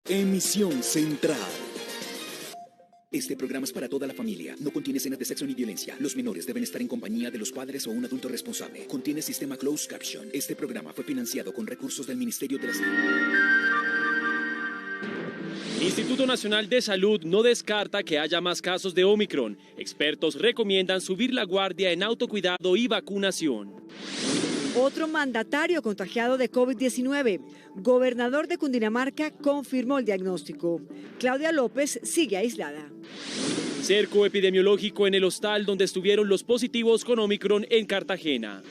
Emisión central. Este programa es para toda la familia. No contiene escenas de sexo ni violencia. Los menores deben estar en compañía de los padres o un adulto responsable. Contiene sistema closed caption. Este programa fue financiado con recursos del Ministerio de la Salud. Instituto Nacional de Salud no descarta que haya más casos de Omicron. Expertos recomiendan subir la guardia en autocuidado y vacunación. Otro mandatario contagiado de COVID-19. Gobernador de Cundinamarca confirmó el diagnóstico. Claudia López sigue aislada. Cerco epidemiológico en el hostal donde estuvieron los positivos con Omicron en Cartagena.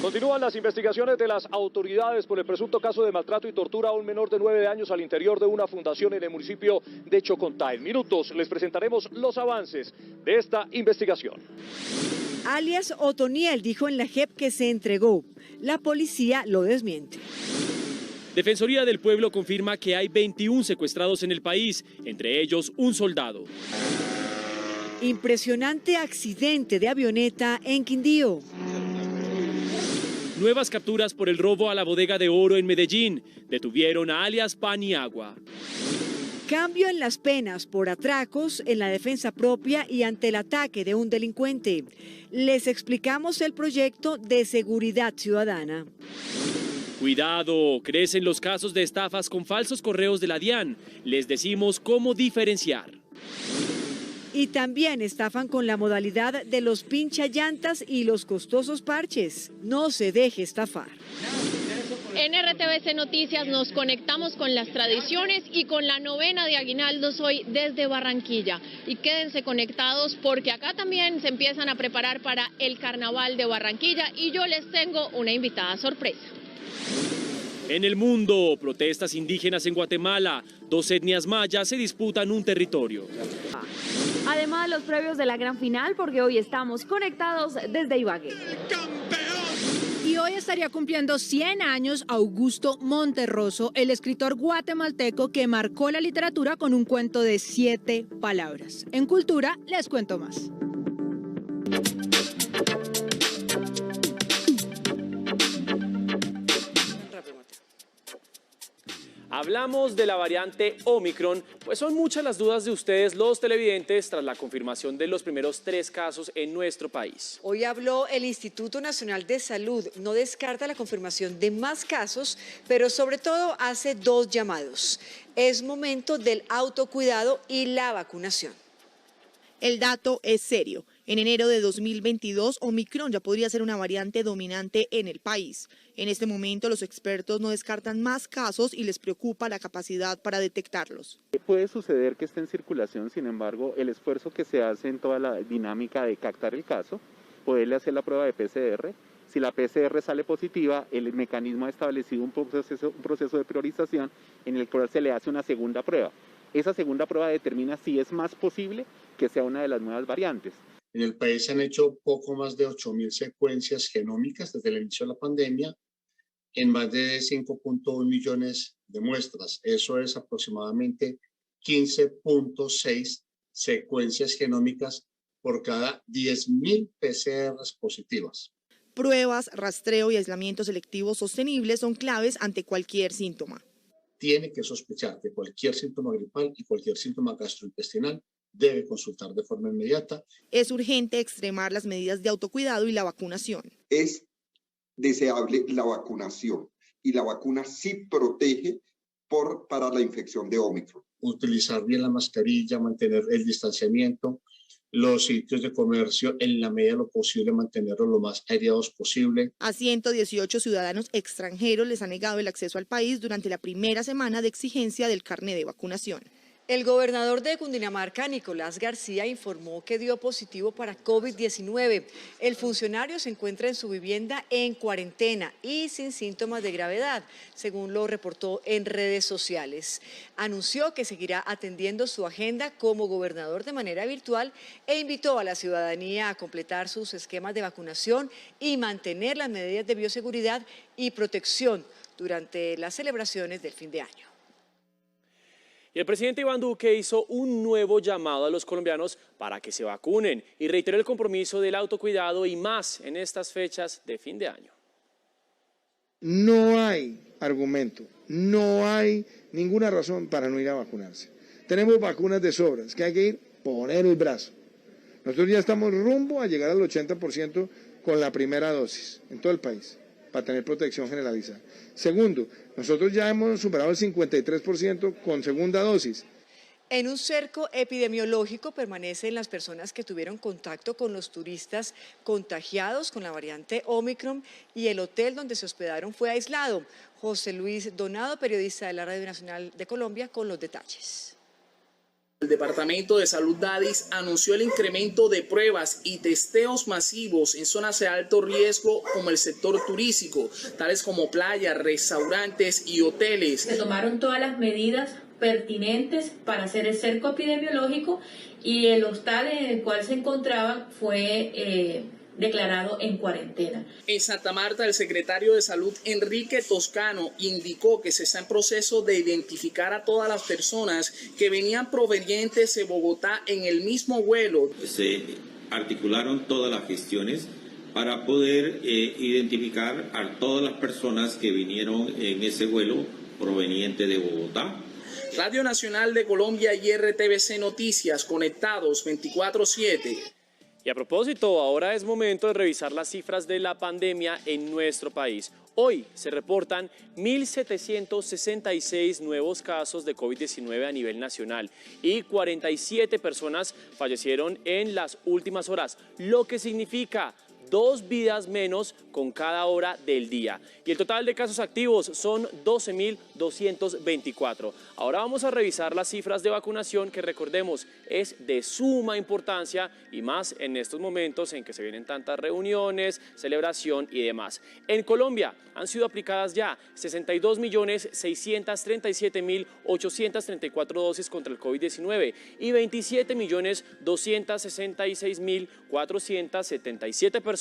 Continúan las investigaciones de las autoridades por el presunto caso de maltrato y tortura a un menor de 9 años al interior de una fundación en el municipio de Chocontá. En minutos les presentaremos los avances de esta investigación. Alias Otoniel dijo en la JEP que se entregó. La policía lo desmiente. Defensoría del Pueblo confirma que hay 21 secuestrados en el país, entre ellos un soldado. Impresionante accidente de avioneta en Quindío. Nuevas capturas por el robo a la bodega de oro en Medellín. Detuvieron a alias Paniagua. Cambio en las penas por atracos, en la defensa propia y ante el ataque de un delincuente. Les explicamos el proyecto de seguridad ciudadana. Cuidado, crecen los casos de estafas con falsos correos de la DIAN. Les decimos cómo diferenciar. Y también estafan con la modalidad de los pinchallantas y los costosos parches. No se deje estafar. En RTVC Noticias nos conectamos con las tradiciones y con la novena de aguinaldos hoy desde Barranquilla. Y quédense conectados porque acá también se empiezan a preparar para el Carnaval de Barranquilla y yo les tengo una invitada sorpresa. En el mundo, protestas indígenas en Guatemala. 2 etnias mayas se disputan un territorio. Además, los previos de la gran final, porque hoy estamos conectados desde Ibagué. Y hoy estaría cumpliendo 100 años Augusto Monterroso, el escritor guatemalteco que marcó la literatura con un cuento de 7 palabras. En Cultura les cuento más. Hablamos de la variante Omicron, pues son muchas las dudas de ustedes, los televidentes, tras la confirmación de los primeros 3 casos en nuestro país. Hoy habló el Instituto Nacional de Salud. No descarta la confirmación de más casos, pero sobre todo hace 2 llamados. Es momento del autocuidado y la vacunación. El dato es serio. En enero de 2022, Omicron ya podría ser una variante dominante en el país. En este momento, los expertos no descartan más casos y les preocupa la capacidad para detectarlos. Puede suceder que esté en circulación, sin embargo, el esfuerzo que se hace en toda la dinámica de captar el caso, poderle hacer la prueba de PCR. Si la PCR sale positiva, el mecanismo ha establecido un proceso de priorización en el cual se le hace una segunda prueba. Esa segunda prueba determina si es más posible que sea una de las nuevas variantes. En el país se han hecho poco más de 8.000 secuencias genómicas desde el inicio de la pandemia en más de 5.1 millones de muestras. Eso es aproximadamente 15.6 secuencias genómicas por cada 10.000 PCRs positivas. Pruebas, rastreo y aislamiento selectivo sostenible son claves ante cualquier síntoma. Tiene que sospechar que cualquier síntoma gripal y cualquier síntoma gastrointestinal debe consultar de forma inmediata. Es urgente extremar las medidas de autocuidado y la vacunación. Es deseable la vacunación y la vacuna sí protege para la infección de Omicron. Utilizar bien la mascarilla, mantener el distanciamiento, los sitios de comercio en la medida de lo posible mantenerlos lo más aireados posible. A 118 ciudadanos extranjeros les ha negado el acceso al país durante la primera semana de exigencia del carné de vacunación. El gobernador de Cundinamarca, Nicolás García, informó que dio positivo para COVID-19. El funcionario se encuentra en su vivienda en cuarentena y sin síntomas de gravedad, según lo reportó en redes sociales. Anunció que seguirá atendiendo su agenda como gobernador de manera virtual e invitó a la ciudadanía a completar sus esquemas de vacunación y mantener las medidas de bioseguridad y protección durante las celebraciones del fin de año. Y el presidente Iván Duque hizo un nuevo llamado a los colombianos para que se vacunen y reiteró el compromiso del autocuidado y más en estas fechas de fin de año. No hay argumento No hay ninguna razón para no ir a vacunarse. Tenemos vacunas de sobras, que hay que ir, poner el brazo. Nosotros ya estamos rumbo a llegar al 80% con la primera dosis en todo el país, para tener protección generalizada. Segundo, nosotros ya hemos superado el 53% con segunda dosis. En un cerco epidemiológico permanecen las personas que tuvieron contacto con los turistas contagiados con la variante Omicron y el hotel donde se hospedaron fue aislado. José Luis Donado, periodista de la Radio Nacional de Colombia, con los detalles. El Departamento de Salud DADIS anunció el incremento de pruebas y testeos masivos en zonas de alto riesgo como el sector turístico, tales como playas, restaurantes y hoteles. Se tomaron todas las medidas pertinentes para hacer el cerco epidemiológico y el hostal en el cual se encontraban fue declarado en cuarentena. En Santa Marta, el secretario de Salud, Enrique Toscano, indicó que se está en proceso de identificar a todas las personas que venían provenientes de Bogotá en el mismo vuelo. Se articularon todas las gestiones para poder identificar a todas las personas que vinieron en ese vuelo proveniente de Bogotá. Radio Nacional de Colombia y RTVC Noticias, conectados 24/7. Y a propósito, ahora es momento de revisar las cifras de la pandemia en nuestro país. Hoy se reportan 1.766 nuevos casos de COVID-19 a nivel nacional y 47 personas fallecieron en las últimas horas, lo que significa 2 vidas menos con cada hora del día. Y el total de casos activos son 12.224. Ahora vamos a revisar las cifras de vacunación que, recordemos, es de suma importancia y más en estos momentos en que se vienen tantas reuniones, celebración y demás. En Colombia han sido aplicadas ya 62.637.834 dosis contra el COVID-19 y 27.266.477 personas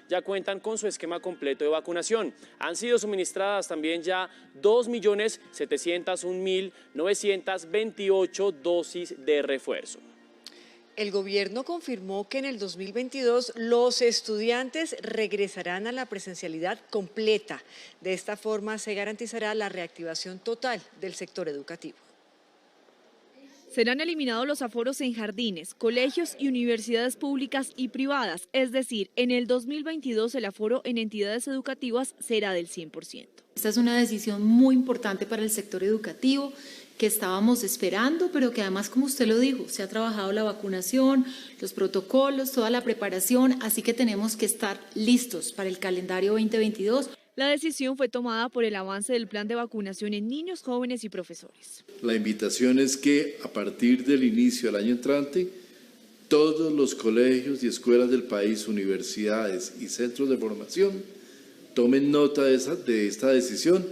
ya cuentan con su esquema completo de vacunación. Han sido suministradas también ya 2.701.928 dosis de refuerzo. El gobierno confirmó que en el 2022 los estudiantes regresarán a la presencialidad completa. De esta forma se garantizará la reactivación total del sector educativo. Serán eliminados los aforos en jardines, colegios y universidades públicas y privadas, es decir, en el 2022 el aforo en entidades educativas será del 100%. Esta es una decisión muy importante para el sector educativo que estábamos esperando, pero que además, como usted lo dijo, se ha trabajado la vacunación, los protocolos, toda la preparación, así que tenemos que estar listos para el calendario 2022. La decisión fue tomada por el avance del plan de vacunación en niños, jóvenes y profesores. La invitación es que a partir del inicio del año entrante, todos los colegios y escuelas del país, universidades y centros de formación tomen nota de esta decisión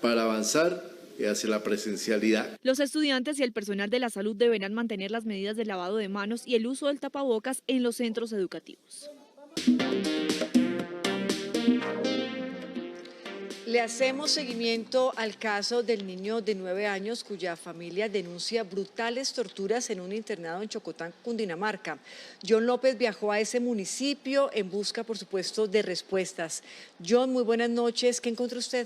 para avanzar hacia la presencialidad. Los estudiantes y el personal de la salud deberán mantener las medidas de lavado de manos y el uso del tapabocas en los centros educativos. Le hacemos seguimiento al caso del niño de 9 años cuya familia denuncia brutales torturas en un internado en Chocotán, Cundinamarca. John López viajó a ese municipio en busca, por supuesto, de respuestas. John, muy buenas noches. ¿Qué encontró usted?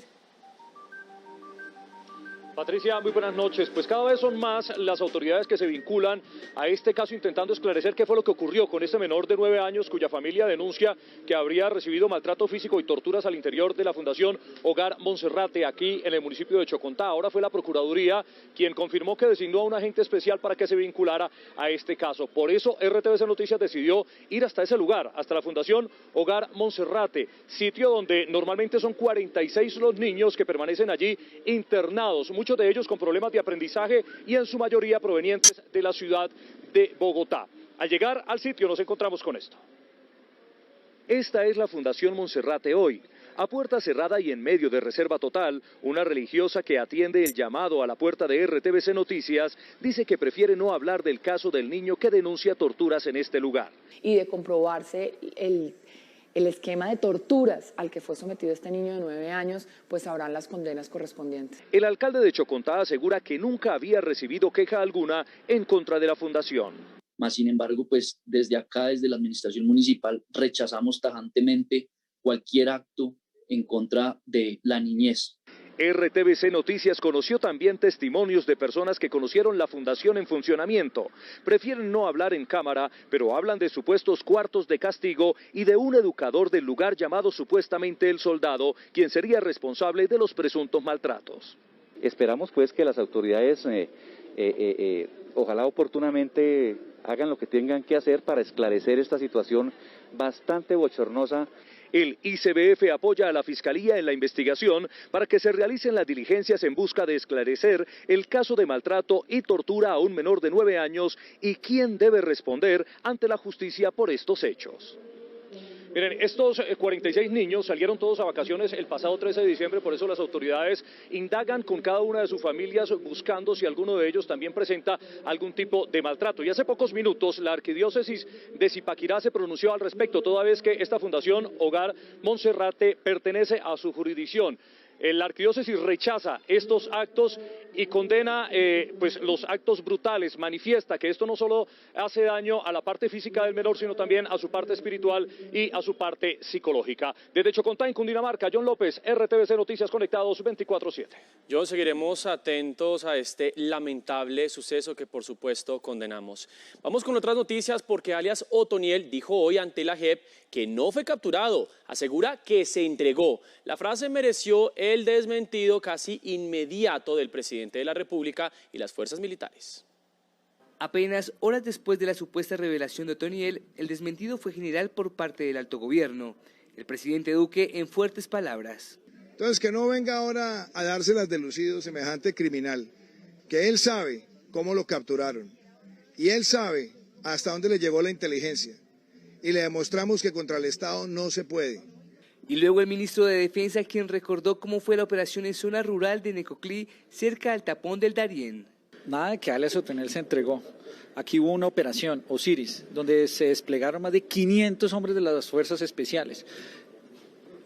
Patricia, muy buenas noches. Pues cada vez son más las autoridades que se vinculan a este caso intentando esclarecer qué fue lo que ocurrió con este menor de 9 años cuya familia denuncia que habría recibido maltrato físico y torturas al interior de la Fundación Hogar Monserrate aquí en el municipio de Chocontá. Ahora fue la Procuraduría quien confirmó que designó a un agente especial para que se vinculara a este caso. Por eso RTVC Noticias decidió ir hasta ese lugar, hasta la Fundación Hogar Monserrate, sitio donde normalmente son 46 los niños que permanecen allí internados, muchos de ellos con problemas de aprendizaje y en su mayoría provenientes de la ciudad de Bogotá. Al llegar al sitio nos encontramos con esto. Esta es la Fundación Monserrate hoy. A puerta cerrada y en medio de reserva total, una religiosa que atiende el llamado a la puerta de RTVC Noticias dice que prefiere no hablar del caso del niño que denuncia torturas en este lugar. Y de comprobarse el esquema de torturas al que fue sometido este niño de 9 años, pues habrán las condenas correspondientes. El alcalde de Chocontá asegura que nunca había recibido queja alguna en contra de la fundación. Más sin embargo, pues desde acá, desde la administración municipal, rechazamos tajantemente cualquier acto en contra de la niñez. RTVC Noticias conoció también testimonios de personas que conocieron la fundación en funcionamiento. Prefieren no hablar en cámara, pero hablan de supuestos cuartos de castigo y de un educador del lugar llamado supuestamente El Soldado, quien sería responsable de los presuntos maltratos. Esperamos pues que las autoridades ojalá oportunamente hagan lo que tengan que hacer para esclarecer esta situación bastante bochornosa. El ICBF apoya a la Fiscalía en la investigación para que se realicen las diligencias en busca de esclarecer el caso de maltrato y tortura a un menor de 9 años y quién debe responder ante la justicia por estos hechos. Miren, estos 46 niños salieron todos a vacaciones el pasado 13 de diciembre, por eso las autoridades indagan con cada una de sus familias buscando si alguno de ellos también presenta algún tipo de maltrato. Y hace pocos minutos la arquidiócesis de Zipaquirá se pronunció al respecto, toda vez que esta fundación Hogar Monserrate pertenece a su jurisdicción. La arquidiócesis rechaza estos actos y condena pues los actos brutales, manifiesta que esto no solo hace daño a la parte física del menor, sino también a su parte espiritual y a su parte psicológica. Desde Chocontá, en Cundinamarca, John López, RTVC Noticias Conectados 24/7. John, seguiremos atentos a este lamentable suceso que por supuesto condenamos. Vamos con otras noticias porque alias Otoniel dijo hoy ante la JEP que no fue capturado, asegura que se entregó. La frase mereció el desmentido casi inmediato del presidente de la República y las fuerzas militares. Apenas horas después de la supuesta revelación de Otoniel, el desmentido fue general por parte del alto gobierno. El presidente Duque en fuertes palabras. Entonces que no venga ahora a dárselas de lucido semejante criminal, que él sabe cómo lo capturaron y él sabe hasta dónde le llegó la inteligencia y le demostramos que contra el Estado no se puede. Y luego el ministro de Defensa, quien recordó cómo fue la operación en zona rural de Necoclí, cerca al tapón del Darién. Nada de que alias Otoniel se entregó. Aquí hubo una operación, Osiris, donde se desplegaron más de 500 hombres de las fuerzas especiales,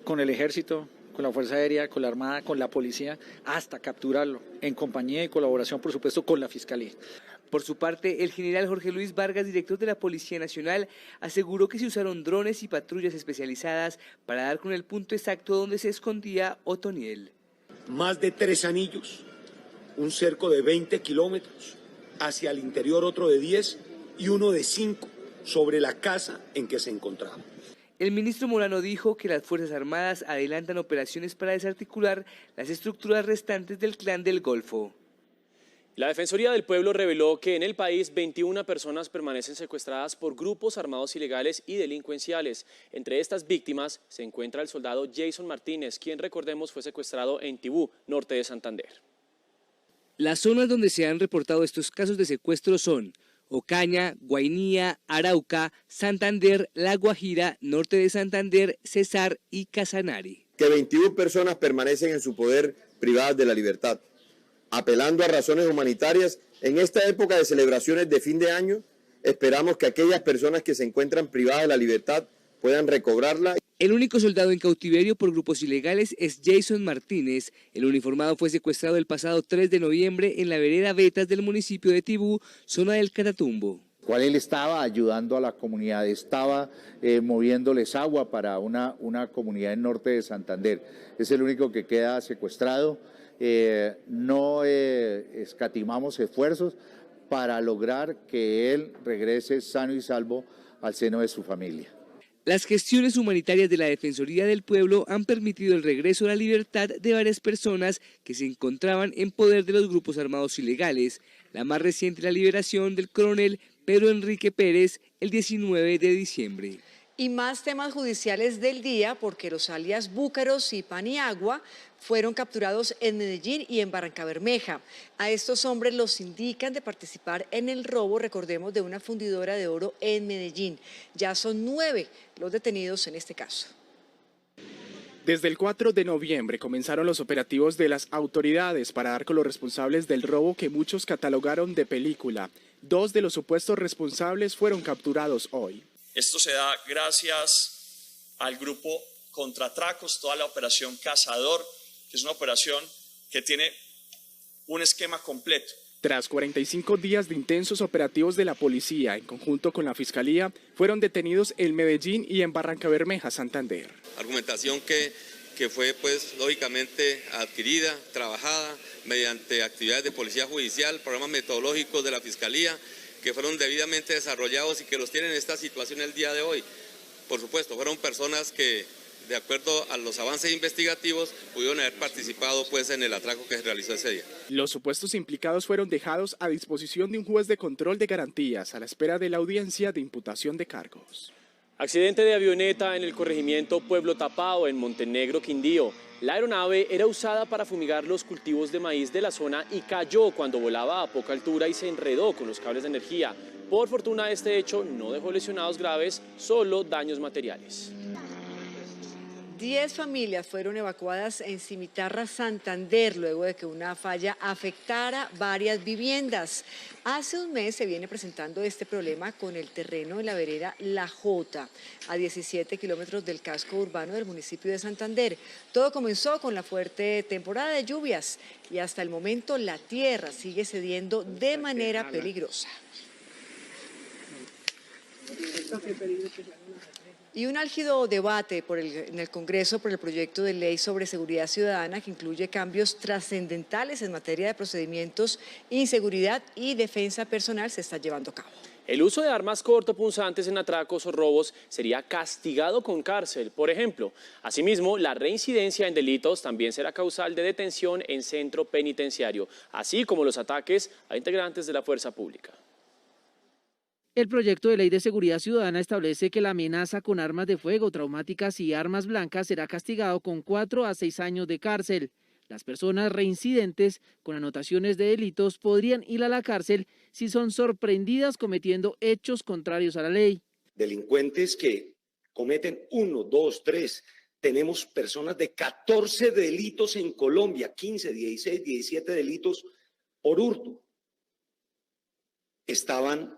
con el ejército, con la Fuerza Aérea, con la Armada, con la Policía, hasta capturarlo, en compañía y colaboración, por supuesto, con la Fiscalía. Por su parte, el general Jorge Luis Vargas, director de la Policía Nacional, aseguró que se usaron drones y patrullas especializadas para dar con el punto exacto donde se escondía Otoniel. Más de 3 anillos, un cerco de 20 kilómetros, hacia el interior otro de 10 y uno de 5 sobre la casa en que se encontraba. El ministro Molano dijo que las Fuerzas Armadas adelantan operaciones para desarticular las estructuras restantes del Clan del Golfo. La Defensoría del Pueblo reveló que en el país 21 personas permanecen secuestradas por grupos armados ilegales y delincuenciales. Entre estas víctimas se encuentra el soldado Jason Martínez, quien recordemos fue secuestrado en Tibú, norte de Santander. Las zonas donde se han reportado estos casos de secuestro son Ocaña, Guainía, Arauca, Santander, La Guajira, norte de Santander, Cesar y Casanare. Que 21 personas permanecen en su poder privadas de la libertad. Apelando a razones humanitarias, en esta época de celebraciones de fin de año, esperamos que aquellas personas que se encuentran privadas de la libertad puedan recobrarla. El único soldado en cautiverio por grupos ilegales es Jason Martínez. El uniformado fue secuestrado el pasado 3 de noviembre en la vereda Vetas del municipio de Tibú, zona del Catatumbo. Cual él estaba ayudando a la comunidad, estaba moviéndoles agua para una comunidad en norte de Santander. Es el único que queda secuestrado. No escatimamos esfuerzos para lograr que él regrese sano y salvo al seno de su familia. Las gestiones humanitarias de la Defensoría del Pueblo han permitido el regreso a la libertad de varias personas que se encontraban en poder de los grupos armados ilegales. La más reciente, la liberación del coronel Pedro Enrique Pérez, el 19 de diciembre. Y más temas judiciales del día, porque los alias Búcaros y Paniagua fueron capturados en Medellín y en Barrancabermeja. A estos hombres los indican de participar en el robo, recordemos, de una fundidora de oro en Medellín. Ya son 9 los detenidos en este caso. Desde el 4 de noviembre comenzaron los operativos de las autoridades para dar con los responsables del robo que muchos catalogaron de película. 2 de los supuestos responsables fueron capturados hoy. Esto se da gracias al grupo Contratracos, toda la operación Cazador, que es una operación que tiene un esquema completo. Tras 45 días de intensos operativos de la policía, en conjunto con la Fiscalía, fueron detenidos en Medellín y en Barrancabermeja, Santander. Argumentación que que fue pues lógicamente adquirida, trabajada mediante actividades de policía judicial, programas metodológicos de la Fiscalía, que fueron debidamente desarrollados y que los tienen en esta situación el día de hoy. Por supuesto, fueron personas que, de acuerdo a los avances investigativos, pudieron haber participado pues en el atraco que se realizó ese día. Los supuestos implicados fueron dejados a disposición de un juez de control de garantías a la espera de la audiencia de imputación de cargos. Accidente de avioneta en el corregimiento Pueblo Tapao, en Montenegro, Quindío. La aeronave era usada para fumigar los cultivos de maíz de la zona y cayó cuando volaba a poca altura y se enredó con los cables de energía. Por fortuna, este hecho no dejó lesionados graves, solo daños materiales. 10 familias fueron evacuadas en Cimitarra, Santander, luego de que una falla afectara varias viviendas. Hace un mes se viene presentando este problema con el terreno de la vereda La Jota, a 17 kilómetros del casco urbano del municipio de Santander. Todo comenzó con la fuerte temporada de lluvias y hasta el momento la tierra sigue cediendo de manera peligrosa. Y un álgido debate en el Congreso por el proyecto de ley sobre seguridad ciudadana que incluye cambios trascendentales en materia de procedimientos, inseguridad y defensa personal se está llevando a cabo. El uso de armas cortopunzantes en atracos o robos sería castigado con cárcel, por ejemplo. Asimismo, la reincidencia en delitos también será causal de detención en centro penitenciario, así como los ataques a integrantes de la fuerza pública. El proyecto de ley de seguridad ciudadana establece que la amenaza con armas de fuego, traumáticas y armas blancas será castigado con 4 a 6 años de cárcel. Las personas reincidentes con anotaciones de delitos podrían ir a la cárcel si son sorprendidas cometiendo hechos contrarios a la ley. Delincuentes que cometen 1, 2, 3. Tenemos personas de 14 delitos en Colombia, 15, 16, 17 delitos por hurto. Estaban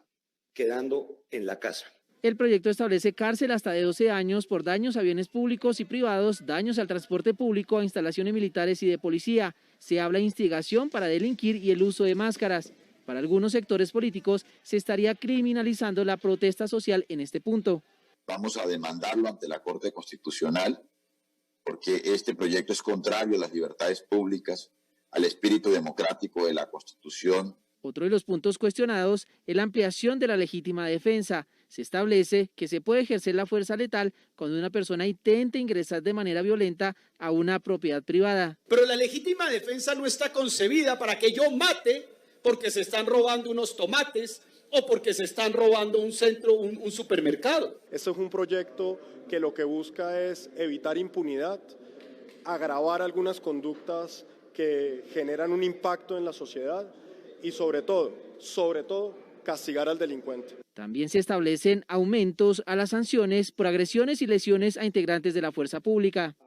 quedando en la casa. El proyecto establece cárcel hasta de 12 años por daños a bienes públicos y privados, daños al transporte público, a instalaciones militares y de policía. Se habla de instigación para delinquir y el uso de máscaras. Para algunos sectores políticos se estaría criminalizando la protesta social en este punto. Vamos a demandarlo ante la Corte Constitucional porque este proyecto es contrario a las libertades públicas, al espíritu democrático de la Constitución. Otro de los puntos cuestionados es la ampliación de la legítima defensa. Se establece que se puede ejercer la fuerza letal cuando una persona intente ingresar de manera violenta a una propiedad privada. Pero la legítima defensa no está concebida para que yo mate porque se están robando unos tomates o porque se están robando un centro, un supermercado. Esto es un proyecto que lo que busca es evitar impunidad, agravar algunas conductas que generan un impacto en la sociedad y sobre todo, castigar al delincuente. También se establecen aumentos a las sanciones por agresiones y lesiones a integrantes de la fuerza pública.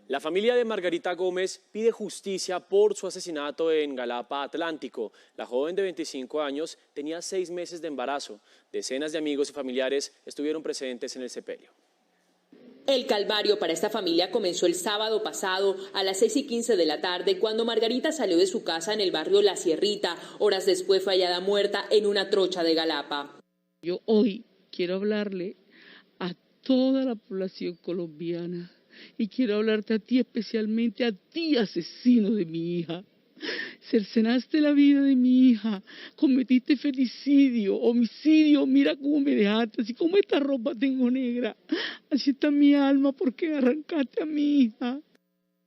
La familia de Margarita Gómez pide justicia por su asesinato en Galapa Atlántico. La joven de 25 años tenía 6 meses de embarazo. Decenas de amigos y familiares estuvieron presentes en el sepelio. El calvario para esta familia comenzó el sábado pasado a las 6:15 de la tarde cuando Margarita salió de su casa en el barrio La Sierrita. Horas después fue hallada muerta en una trocha de Galapa. Yo hoy quiero hablarle a toda la población colombiana y quiero hablarte a ti, especialmente a ti, asesino de mi hija. Cercenaste la vida de mi hija, cometiste femicidio, homicidio, mira cómo me dejaste, así como esta ropa tengo negra, así está mi alma porque arrancaste a mi hija.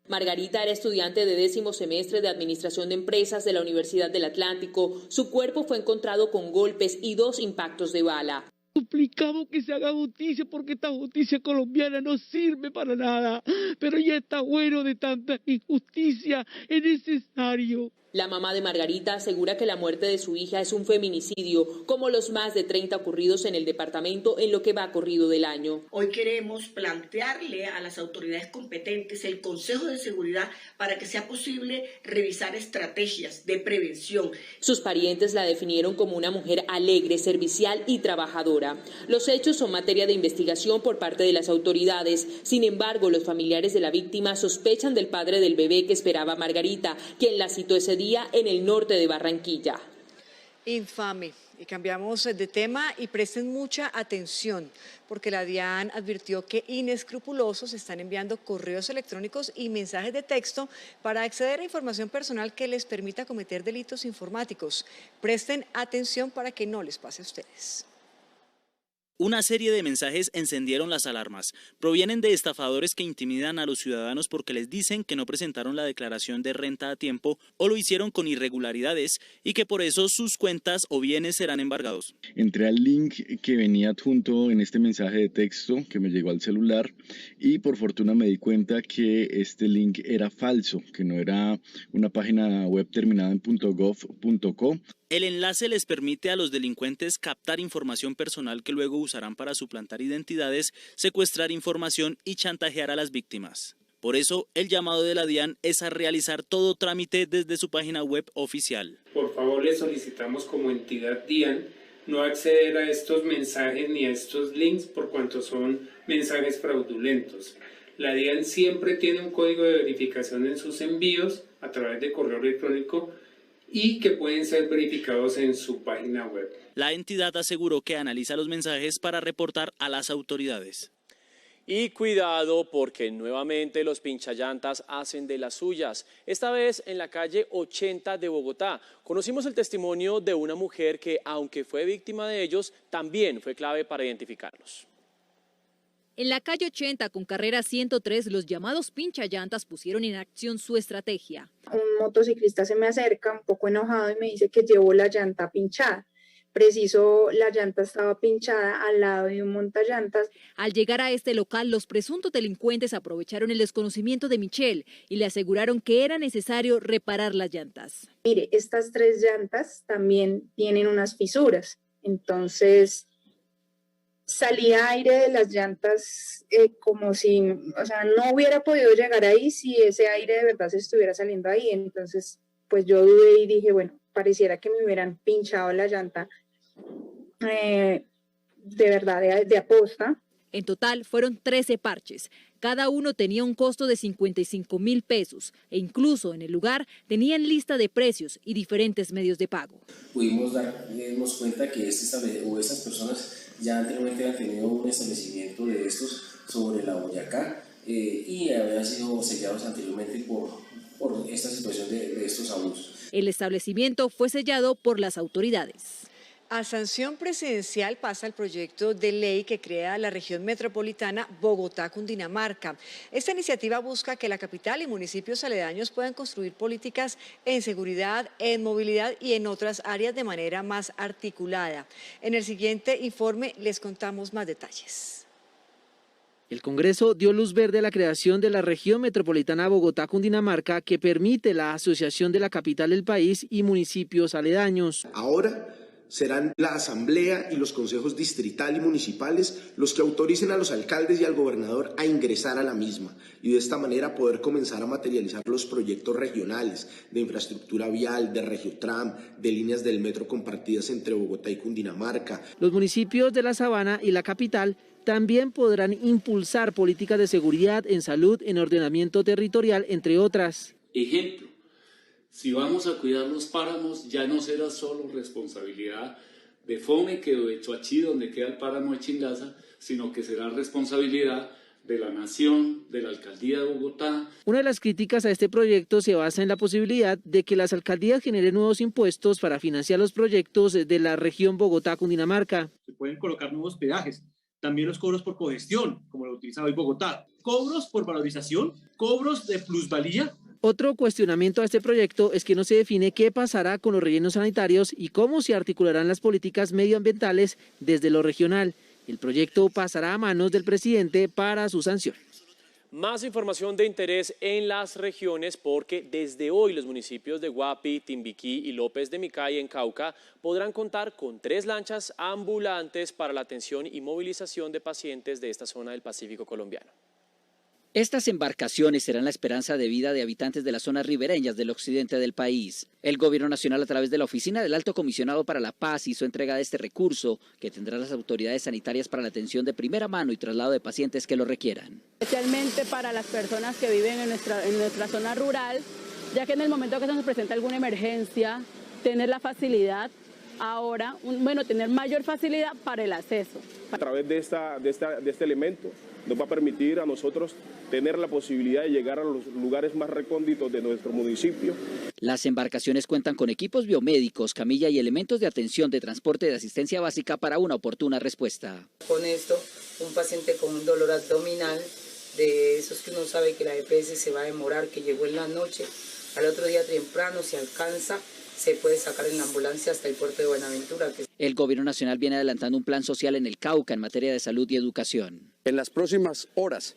Margarita era estudiante de 10º semestre de Administración de Empresas de la Universidad del Atlántico. Su cuerpo fue encontrado con golpes y 2 impactos de bala. Suplicamos que se haga justicia porque esta justicia colombiana no sirve para nada, pero ya está bueno de tanta injusticia, es necesario. La mamá de Margarita asegura que la muerte de su hija es un feminicidio, como los más de 30 ocurridos en el departamento en lo que va corrido del año. Hoy queremos plantearle a las autoridades competentes el Consejo de Seguridad para que sea posible revisar estrategias de prevención. Sus parientes la definieron como una mujer alegre, servicial y trabajadora. Los hechos son materia de investigación por parte de las autoridades. Sin embargo, los familiares de la víctima sospechan del padre del bebé que esperaba a Margarita, quien la citó ese día en el norte de Barranquilla. Infame. Y cambiamos de tema y presten mucha atención, porque la DIAN advirtió que inescrupulosos están enviando correos electrónicos y mensajes de texto para acceder a información personal que les permita cometer delitos informáticos. Presten atención para que no les pase a ustedes. Una serie de mensajes encendieron las alarmas. Provienen de estafadores que intimidan a los ciudadanos porque les dicen que no presentaron la declaración de renta a tiempo o lo hicieron con irregularidades y que por eso sus cuentas o bienes serán embargados. Entré al link que venía adjunto en este mensaje de texto que me llegó al celular y por fortuna me di cuenta que este link era falso, que no era una página web terminada en .gov.co. El enlace les permite a los delincuentes captar información personal que luego usarán para suplantar identidades, secuestrar información y chantajear a las víctimas. Por eso, el llamado de la DIAN es a realizar todo trámite desde su página web oficial. Por favor, les solicitamos como entidad DIAN no acceder a estos mensajes ni a estos links por cuanto son mensajes fraudulentos. La DIAN siempre tiene un código de verificación en sus envíos a través de correo electrónico y que pueden ser verificados en su página web. La entidad aseguró que analiza los mensajes para reportar a las autoridades. Y cuidado porque nuevamente los pinchallantas hacen de las suyas, esta vez en la calle 80 de Bogotá. Conocimos el testimonio de una mujer que, aunque fue víctima de ellos, también fue clave para identificarlos. En la calle 80 con carrera 103, los llamados pinchallantas pusieron en acción su estrategia. Un motociclista se me acerca un poco enojado y me dice que llevo la llanta pinchada. Preciso, la llanta estaba pinchada al lado de un montallantas. Al llegar a este local, los presuntos delincuentes aprovecharon el desconocimiento de Michelle y le aseguraron que era necesario reparar las llantas. Mire, estas 3 llantas también tienen unas fisuras, entonces salía aire de las llantas como si, o sea, no hubiera podido llegar ahí si ese aire de verdad se estuviera saliendo ahí. Entonces, pues yo dudé y dije, bueno, pareciera que me hubieran pinchado la llanta de verdad, de aposta. En total fueron 13 parches. Cada uno tenía un costo de 55.000 pesos e incluso en el lugar tenían lista de precios y diferentes medios de pago. Pudimos darnos cuenta que estas personas ya anteriormente habían tenido un establecimiento de estos sobre la Boyacá y habían sido sellados anteriormente por esta situación de estos abusos. El establecimiento fue sellado por las autoridades. A sanción presidencial pasa el proyecto de ley que crea la región metropolitana Bogotá-Cundinamarca. Esta iniciativa busca que la capital y municipios aledaños puedan construir políticas en seguridad, en movilidad y en otras áreas de manera más articulada. En el siguiente informe les contamos más detalles. El Congreso dio luz verde a la creación de la región metropolitana Bogotá-Cundinamarca que permite la asociación de la capital del país y municipios aledaños. Ahora serán la Asamblea y los consejos distrital y municipales los que autoricen a los alcaldes y al gobernador a ingresar a la misma y de esta manera poder comenzar a materializar los proyectos regionales de infraestructura vial, de Regiotram, de líneas del metro compartidas entre Bogotá y Cundinamarca. Los municipios de la Sabana y la capital también podrán impulsar políticas de seguridad, en salud, en ordenamiento territorial, entre otras. Ejemplo, si vamos a cuidar los páramos, ya no será solo responsabilidad de Fomeque o de Choachí, donde queda el páramo de Chingaza, sino que será responsabilidad de la Nación, de la Alcaldía de Bogotá. Una de las críticas a este proyecto se basa en la posibilidad de que las alcaldías generen nuevos impuestos para financiar los proyectos de la región Bogotá-Cundinamarca. Se pueden colocar nuevos peajes. También los cobros por cogestión, como lo utiliza hoy Bogotá. Cobros por valorización, cobros de plusvalía. Otro cuestionamiento a este proyecto es que no se define qué pasará con los rellenos sanitarios y cómo se articularán las políticas medioambientales desde lo regional. El proyecto pasará a manos del presidente para su sanción. Más información de interés en las regiones porque desde hoy los municipios de Guapi, Timbiquí y López de Micay en Cauca podrán contar con 3 lanchas ambulantes para la atención y movilización de pacientes de esta zona del Pacífico colombiano. Estas embarcaciones serán la esperanza de vida de habitantes de las zonas ribereñas del occidente del país. El Gobierno Nacional, a través de la Oficina del Alto Comisionado para la Paz, hizo entrega de este recurso que tendrán las autoridades sanitarias para la atención de primera mano y traslado de pacientes que lo requieran. Especialmente para las personas que viven en nuestra zona rural, ya que en el momento que se nos presenta alguna emergencia, tener la facilidad ahora, tener mayor facilidad para el acceso. A través de este elemento nos va a permitir a nosotros tener la posibilidad de llegar a los lugares más recónditos de nuestro municipio. Las embarcaciones cuentan con equipos biomédicos, camilla y elementos de atención de transporte de asistencia básica para una oportuna respuesta. Con esto, un paciente con un dolor abdominal, de esos que uno sabe que la EPS se va a demorar, que llegó en la noche, al otro día temprano se alcanza, se puede sacar en la ambulancia hasta el puerto de Buenaventura. El Gobierno Nacional viene adelantando un plan social en el Cauca en materia de salud y educación. En las próximas horas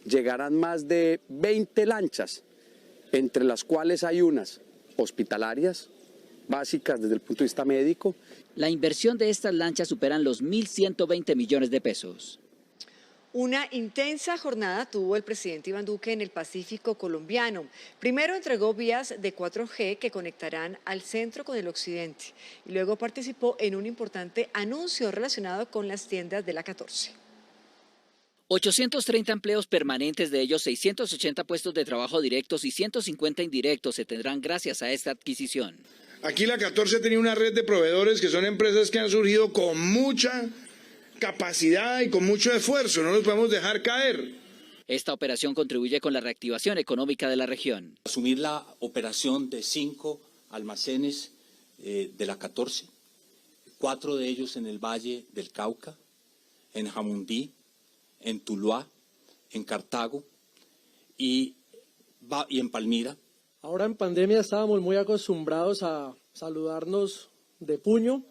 llegarán más de 20 lanchas, entre las cuales hay unas hospitalarias, básicas desde el punto de vista médico. La inversión de estas lanchas superan los 1.120 millones de pesos. Una intensa jornada tuvo el presidente Iván Duque en el Pacífico colombiano. Primero entregó vías de 4G que conectarán al centro con el occidente y luego participó en un importante anuncio relacionado con las tiendas de la 14. 830 empleos permanentes, de ellos 680 puestos de trabajo directos y 150 indirectos se tendrán gracias a esta adquisición. Aquí la 14 tenía una red de proveedores que son empresas que han surgido con mucha capacidad y con mucho esfuerzo, no los podemos dejar caer. Esta operación contribuye con la reactivación económica de la región. Asumir la operación de 5 almacenes de la 14, 4 de ellos en el Valle del Cauca, en Jamundí, en Tuluá, en Cartago y en Palmira. Ahora en pandemia estábamos muy acostumbrados a saludarnos de puño,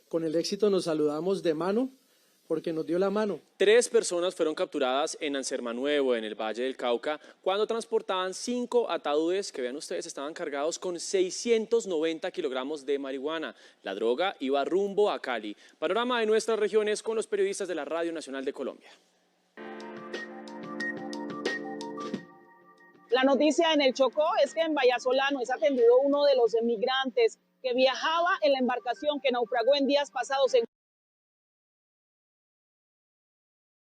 con el éxito nos saludamos de mano, porque nos dio la mano. 3 personas fueron capturadas en Ansermanuevo, en el Valle del Cauca, cuando transportaban 5 ataúdes que, vean ustedes, estaban cargados con 690 kilogramos de marihuana. La droga iba rumbo a Cali. Panorama de nuestras regiones con los periodistas de la Radio Nacional de Colombia. La noticia en el Chocó es que en Vallasolano es atendido uno de los emigrantes que viajaba en la embarcación que naufragó en días pasados en...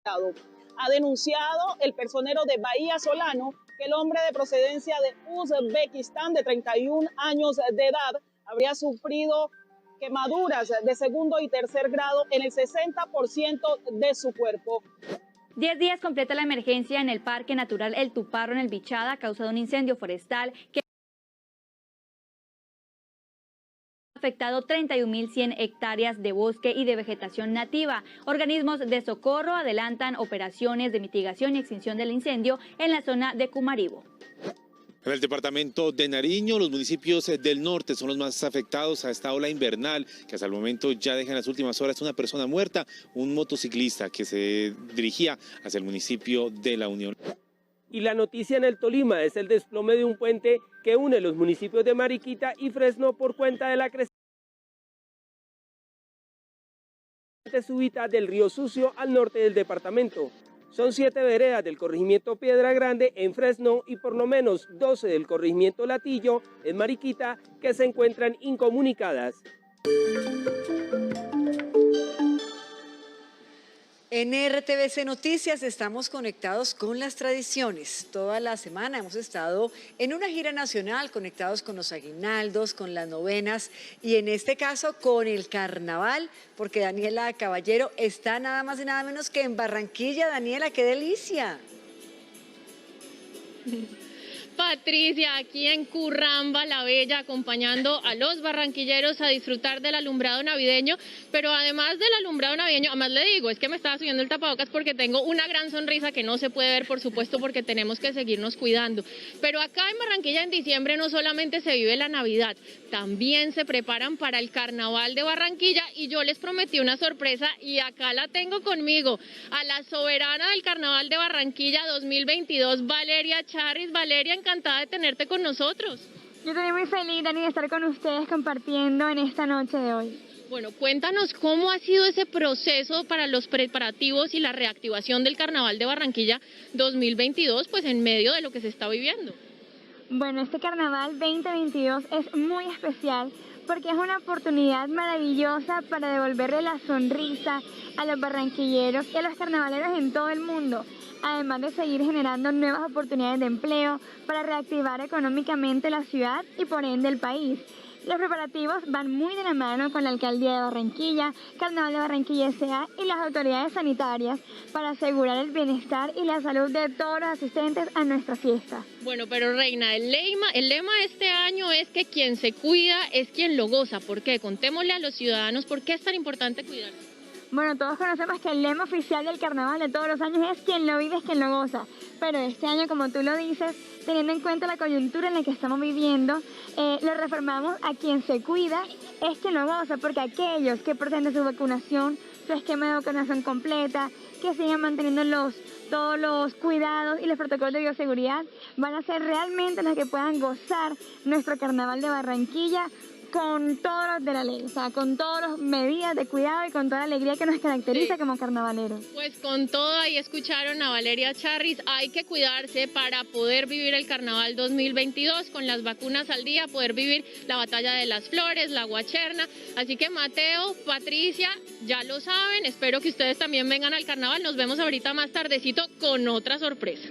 Ha denunciado el personero de Bahía Solano que el hombre de procedencia de Uzbekistán de 31 años de edad habría sufrido quemaduras de segundo y tercer grado en el 60% de su cuerpo. 10 días completa la emergencia en el Parque Natural El Tuparro en el Bichada a causa de un incendio forestal que ha afectado 31.100 hectáreas de bosque y de vegetación nativa. Organismos de socorro adelantan operaciones de mitigación y extinción del incendio en la zona de Cumaribo. En el departamento de Nariño, los municipios del norte son los más afectados a esta ola invernal, que hasta el momento ya deja en las últimas horas una persona muerta, un motociclista que se dirigía hacia el municipio de La Unión. Y la noticia en el Tolima es el desplome de un puente que une los municipios de Mariquita y Fresno por cuenta de la creciente súbita del río Sucio al norte del departamento. Son 7 veredas del corregimiento Piedra Grande en Fresno y por lo menos 12 del corregimiento Latillo en Mariquita que se encuentran incomunicadas. En RTVC Noticias estamos conectados con las tradiciones. Toda la semana hemos estado en una gira nacional conectados con los aguinaldos, con las novenas y en este caso con el carnaval, porque Daniela Caballero está nada más y nada menos que en Barranquilla. Daniela, ¡qué delicia! Patricia, aquí en Curramba la Bella, acompañando a los barranquilleros a disfrutar del alumbrado navideño, pero además del alumbrado navideño, además le digo, es que me estaba subiendo el tapabocas porque tengo una gran sonrisa que no se puede ver, por supuesto, porque tenemos que seguirnos cuidando. Pero acá en Barranquilla en diciembre no solamente se vive la Navidad, también se preparan para el Carnaval de Barranquilla y yo les prometí una sorpresa y acá la tengo conmigo, a la soberana del Carnaval de Barranquilla 2022, Valeria Charris. Valeria, encantada de tenerte con nosotros. Yo también muy feliz, Dani, de estar con ustedes compartiendo en esta noche de hoy. Bueno, cuéntanos cómo ha sido ese proceso para los preparativos y la reactivación del Carnaval de Barranquilla 2022, pues en medio de lo que se está viviendo. Bueno, este Carnaval 2022 es muy especial porque es una oportunidad maravillosa para devolverle la sonrisa a los barranquilleros y a los carnavaleros en todo el mundo, además de seguir generando nuevas oportunidades de empleo para reactivar económicamente la ciudad y por ende el país. Los preparativos van muy de la mano con la Alcaldía de Barranquilla, Carnaval de Barranquilla S.A. y las autoridades sanitarias para asegurar el bienestar y la salud de todos los asistentes a nuestra fiesta. Bueno, pero Reina, el lema de este año es que quien se cuida es quien lo goza. ¿Por qué? Contémosle a los ciudadanos por qué es tan importante cuidarse. Bueno, todos conocemos que el lema oficial del carnaval de todos los años es quien lo vive es quien lo goza, pero este año, como tú lo dices, teniendo en cuenta la coyuntura en la que estamos viviendo, lo reformamos a quien se cuida es quien lo goza, porque aquellos que pretenden su vacunación, su esquema de vacunación completa, que sigan manteniendo todos los cuidados y los protocolos de bioseguridad, van a ser realmente los que puedan gozar nuestro carnaval de Barranquilla con todos los de la ley, o sea, con todas las medidas de cuidado y con toda la alegría que nos caracteriza como carnavaleros. Pues con todo, ahí escucharon a Valeria Charris, hay que cuidarse para poder vivir el carnaval 2022 con las vacunas al día, poder vivir la batalla de las flores, la guacherna. Así que Mateo, Patricia, ya lo saben, espero que ustedes también vengan al carnaval. Nos vemos ahorita más tardecito con otra sorpresa.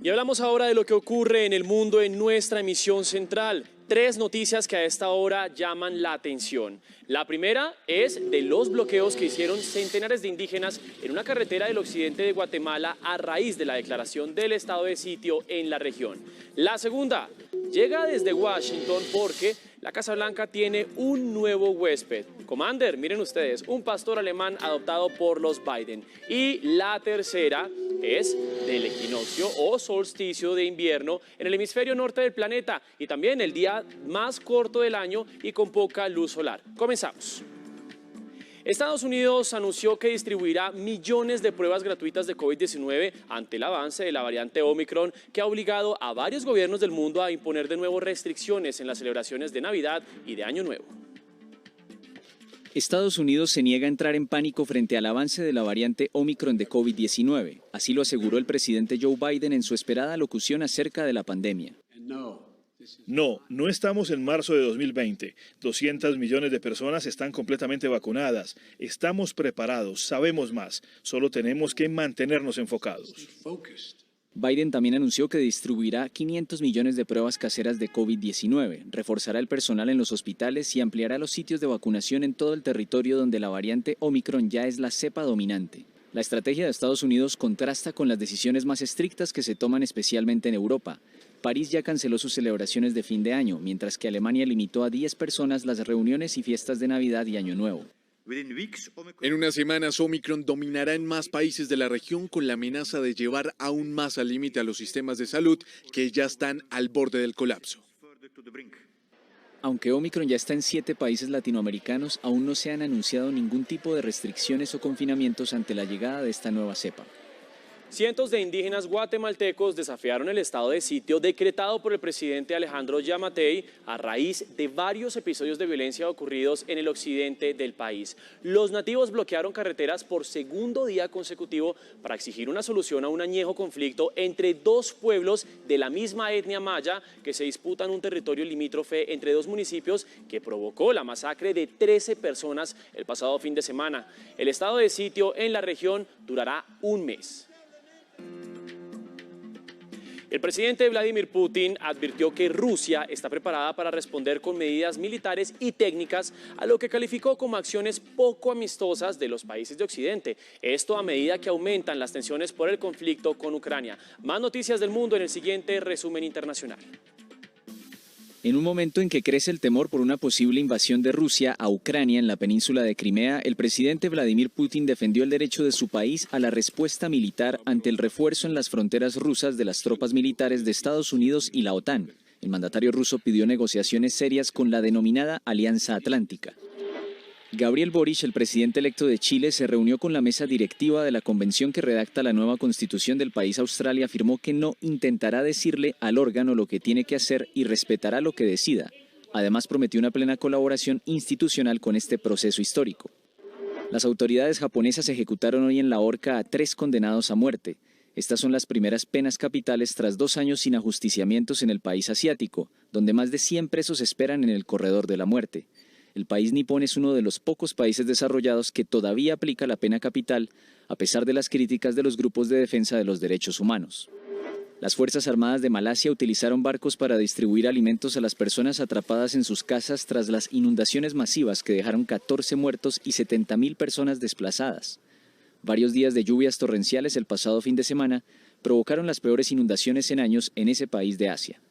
Y hablamos ahora de lo que ocurre en el mundo en nuestra emisión central. 3 noticias que a esta hora llaman la atención. La primera es de los bloqueos que hicieron centenares de indígenas en una carretera del occidente de Guatemala a raíz de la declaración del estado de sitio en la región. La segunda llega desde Washington porque la Casa Blanca tiene un nuevo huésped. Commander, miren ustedes, un pastor alemán adoptado por los Biden. Y la tercera es del equinoccio o solsticio de invierno en el hemisferio norte del planeta y también el día más corto del año y con poca luz solar. Comenzamos. Estados Unidos anunció que distribuirá millones de pruebas gratuitas de COVID-19 ante el avance de la variante Omicron, que ha obligado a varios gobiernos del mundo a imponer de nuevo restricciones en las celebraciones de Navidad y de Año Nuevo. Estados Unidos se niega a entrar en pánico frente al avance de la variante Omicron de COVID-19. Así lo aseguró el presidente Joe Biden en su esperada alocución acerca de la pandemia. No estamos en marzo de 2020. 200 millones de personas están completamente vacunadas. Estamos preparados, sabemos más. Solo tenemos que mantenernos enfocados. Biden también anunció que distribuirá 500 millones de pruebas caseras de COVID-19, reforzará el personal en los hospitales y ampliará los sitios de vacunación en todo el territorio donde la variante Omicron ya es la cepa dominante. La estrategia de Estados Unidos contrasta con las decisiones más estrictas que se toman especialmente en Europa. París ya canceló sus celebraciones de fin de año, mientras que Alemania limitó a 10 personas las reuniones y fiestas de Navidad y Año Nuevo. En unas semanas, Omicron dominará en más países de la región con la amenaza de llevar aún más al límite a los sistemas de salud que ya están al borde del colapso. Aunque Omicron ya está en 7 países latinoamericanos, aún no se han anunciado ningún tipo de restricciones o confinamientos ante la llegada de esta nueva cepa. Cientos de indígenas guatemaltecos desafiaron el estado de sitio decretado por el presidente Alejandro Yamatei a raíz de varios episodios de violencia ocurridos en el occidente del país. Los nativos bloquearon carreteras por segundo día consecutivo para exigir una solución a un añejo conflicto entre 2 pueblos de la misma etnia maya que se disputan un territorio limítrofe entre 2 municipios que provocó la masacre de 13 personas el pasado fin de semana. El estado de sitio en la región durará un mes. El presidente Vladimir Putin advirtió que Rusia está preparada para responder con medidas militares y técnicas a lo que calificó como acciones poco amistosas de los países de Occidente. Esto a medida que aumentan las tensiones por el conflicto con Ucrania. Más noticias del mundo en el siguiente resumen internacional. En un momento en que crece el temor por una posible invasión de Rusia a Ucrania en la península de Crimea, el presidente Vladimir Putin defendió el derecho de su país a la respuesta militar ante el refuerzo en las fronteras rusas de las tropas militares de Estados Unidos y la OTAN. El mandatario ruso pidió negociaciones serias con la denominada Alianza Atlántica. Gabriel Boric, el presidente electo de Chile, se reunió con la mesa directiva de la convención que redacta la nueva constitución del país austral y afirmó que no intentará decirle al órgano lo que tiene que hacer y respetará lo que decida. Además, prometió una plena colaboración institucional con este proceso histórico. Las autoridades japonesas ejecutaron hoy en la horca a 3 condenados a muerte. Estas son las primeras penas capitales tras 2 años sin ajusticiamientos en el país asiático, donde más de 100 presos esperan en el corredor de la muerte. El país nipón es uno de los pocos países desarrollados que todavía aplica la pena capital, a pesar de las críticas de los grupos de defensa de los derechos humanos. Las Fuerzas Armadas de Malasia utilizaron barcos para distribuir alimentos a las personas atrapadas en sus casas tras las inundaciones masivas que dejaron 14 muertos y 70.000 personas desplazadas. Varios días de lluvias torrenciales el pasado fin de semana provocaron las peores inundaciones en años en ese país de Asia.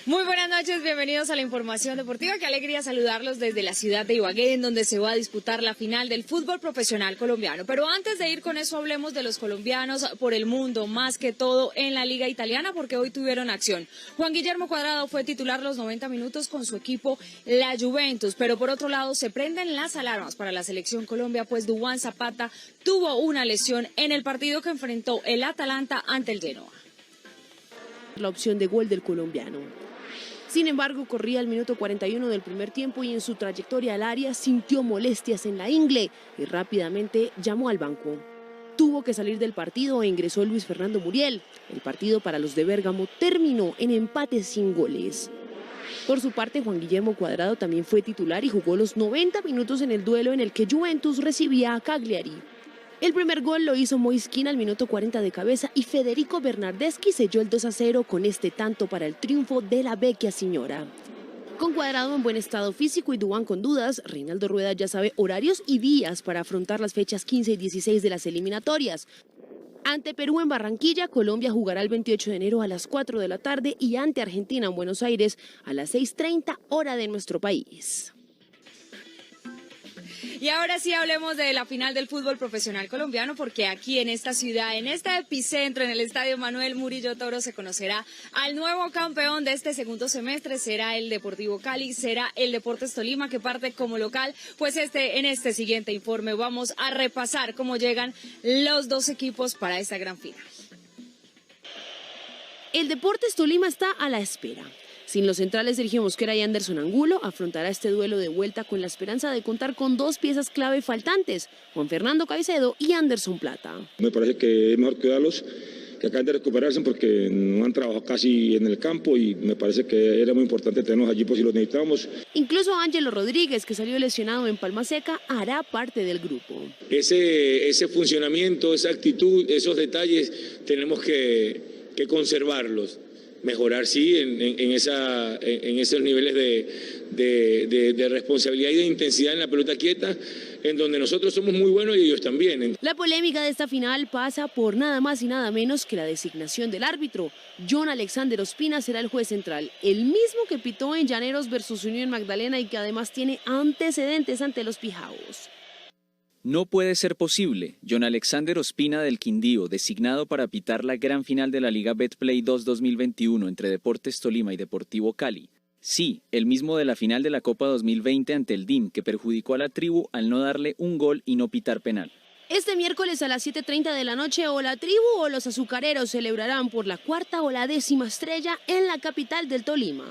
Muy buenas noches, bienvenidos a la información deportiva. Qué alegría saludarlos desde la ciudad de Ibagué, en donde se va a disputar la final del fútbol profesional colombiano. Pero antes de ir con eso, hablemos de los colombianos por el mundo, más que todo en la Liga Italiana, porque hoy tuvieron acción. Juan Guillermo Cuadrado fue titular los 90 minutos con su equipo, la Juventus. Pero por otro lado, se prenden las alarmas para la selección Colombia, pues Duván Zapata tuvo una lesión en el partido que enfrentó el Atalanta ante el Genoa. La opción de gol del colombiano. Sin embargo, corría el minuto 41 del primer tiempo y en su trayectoria al área sintió molestias en la ingle y rápidamente llamó al banco. Tuvo que salir del partido e ingresó Luis Fernando Muriel. El partido para los de Bérgamo terminó en empate sin goles. Por su parte, Juan Guillermo Cuadrado también fue titular y jugó los 90 minutos en el duelo en el que Juventus recibía a Cagliari. El primer gol lo hizo Moiskin al minuto 40 de cabeza y Federico Bernardeschi selló el 2-0 con este tanto para el triunfo de la Vecchia Signora. Con Cuadrado en buen estado físico y Duván con dudas, Reinaldo Rueda ya sabe horarios y días para afrontar las fechas 15 y 16 de las eliminatorias. Ante Perú en Barranquilla, Colombia jugará el 28 de enero a las 4 de la tarde y ante Argentina en Buenos Aires a las 6:30 hora de nuestro país. Y ahora sí hablemos de la final del fútbol profesional colombiano, porque aquí en esta ciudad, en este epicentro, en el Estadio Manuel Murillo Toro, se conocerá al nuevo campeón de este segundo semestre. Será el Deportivo Cali, será el Deportes Tolima, que parte como local. Pues en este siguiente informe vamos a repasar cómo llegan los dos equipos para esta gran final. El Deportes Tolima está a la espera. Sin los centrales Sergio Mosquera y Anderson Angulo, afrontará este duelo de vuelta con la esperanza de contar con dos piezas clave faltantes, Juan Fernando Caicedo y Anderson Plata. Me parece que es mejor cuidarlos, que acaban de recuperarse porque no han trabajado casi en el campo y me parece que era muy importante tenerlos allí por si los necesitamos. Incluso Ángelo Rodríguez, que salió lesionado en Palma Seca, hará parte del grupo. Ese funcionamiento, esa actitud, esos detalles tenemos que conservarlos. Mejorar, sí, en esos niveles de responsabilidad y de intensidad en la pelota quieta, en donde nosotros somos muy buenos y ellos también. La polémica de esta final pasa por nada más y nada menos que la designación del árbitro. John Alexander Ospina será el juez central, el mismo que pitó en Llaneros versus Unión Magdalena y que además tiene antecedentes ante los Pijaos. No puede ser posible. John Alexander Ospina del Quindío, designado para pitar la gran final de la Liga Betplay 2 2021 entre Deportes Tolima y Deportivo Cali. Sí, el mismo de la final de la Copa 2020 ante el DIM, que perjudicó a la tribu al no darle un gol y no pitar penal. Este miércoles a las 7:30 de la noche o la tribu o los azucareros celebrarán por la 4ª o la 10ª estrella en la capital del Tolima.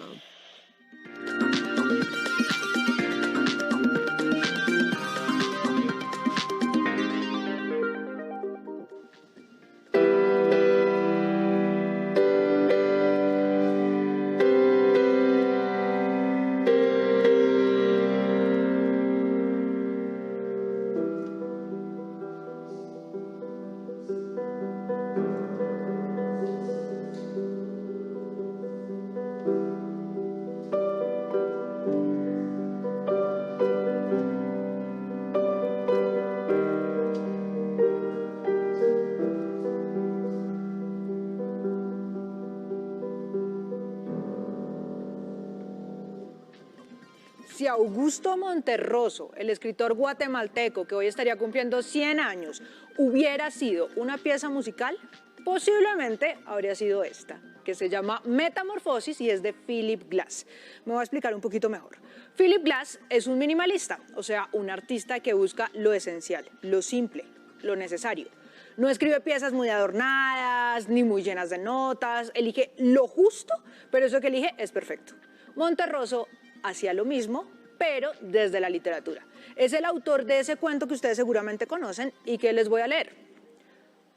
Si Augusto Monterroso, el escritor guatemalteco que hoy estaría cumpliendo 100 años, hubiera sido una pieza musical, posiblemente habría sido esta, que se llama Metamorfosis y es de Philip Glass. Me voy a explicar un poquito mejor. Philip Glass es un minimalista, o sea, un artista que busca lo esencial, lo simple, lo necesario. No escribe piezas muy adornadas, ni muy llenas de notas, elige lo justo, pero eso que elige es perfecto. Monterroso hacía lo mismo, pero desde la literatura. Es el autor de ese cuento que ustedes seguramente conocen y que les voy a leer.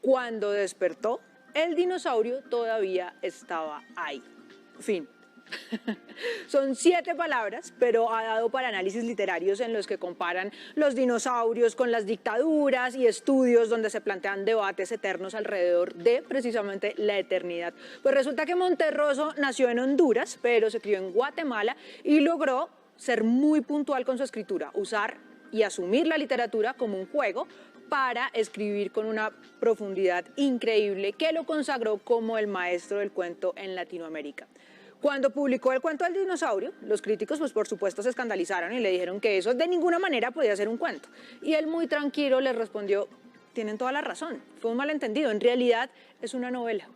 Cuando despertó, el dinosaurio todavía estaba ahí. Fin. Son 7 palabras, pero ha dado para análisis literarios en los que comparan los dinosaurios con las dictaduras y estudios donde se plantean debates eternos alrededor de precisamente la eternidad. Pues resulta que Monterroso nació en Honduras, pero se crió en Guatemala y logró ser muy puntual con su escritura, usar y asumir la literatura como un juego para escribir con una profundidad increíble que lo consagró como el maestro del cuento en Latinoamérica. Cuando publicó el cuento del dinosaurio, los críticos pues por supuesto se escandalizaron y le dijeron que eso de ninguna manera podía ser un cuento. Y él muy tranquilo les respondió: tienen toda la razón, fue un malentendido, en realidad es una novela.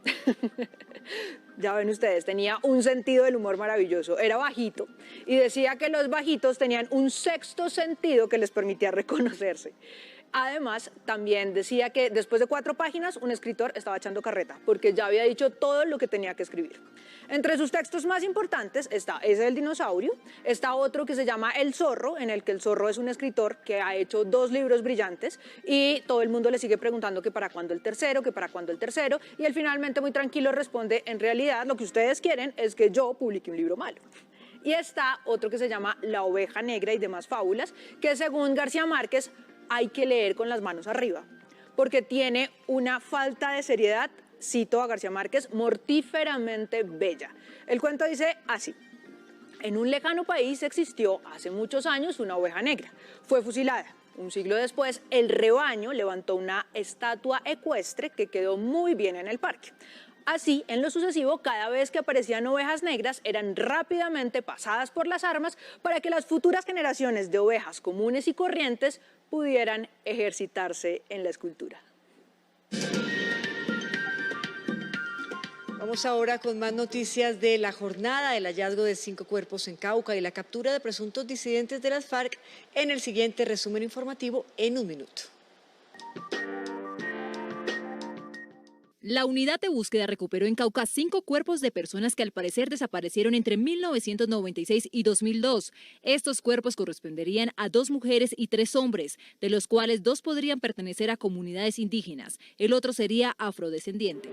Ya ven ustedes, tenía un sentido del humor maravilloso, era bajito y decía que los bajitos tenían un sexto sentido que les permitía reconocerse. Además, también decía que después de 4 páginas un escritor estaba echando carreta, porque ya había dicho todo lo que tenía que escribir. Entre sus textos más importantes está ese del dinosaurio, está otro que se llama El zorro, en el que el zorro es un escritor que ha hecho 2 libros brillantes y todo el mundo le sigue preguntando que para cuándo el tercero, que para cuándo el tercero, y él finalmente muy tranquilo responde: en realidad lo que ustedes quieren es que yo publique un libro malo. Y está otro que se llama La oveja negra y demás fábulas, que según García Márquez hay que leer con las manos arriba, porque tiene una falta de seriedad, cito a García Márquez, mortíferamente bella. El cuento dice así: en un lejano país existió hace muchos años una oveja negra. Fue fusilada. Un siglo después, el rebaño levantó una estatua ecuestre que quedó muy bien en el parque. Así, en lo sucesivo, cada vez que aparecían ovejas negras, eran rápidamente pasadas por las armas para que las futuras generaciones de ovejas comunes y corrientes pudieran ejercitarse en la escultura. Vamos ahora con más noticias de la jornada del hallazgo de 5 cuerpos en Cauca y la captura de presuntos disidentes de las FARC en el siguiente resumen informativo en un minuto. La unidad de búsqueda recuperó en Cauca 5 cuerpos de personas que al parecer desaparecieron entre 1996 y 2002. Estos cuerpos corresponderían a 2 mujeres y 3 hombres, de los cuales 2 podrían pertenecer a comunidades indígenas. El otro sería afrodescendiente.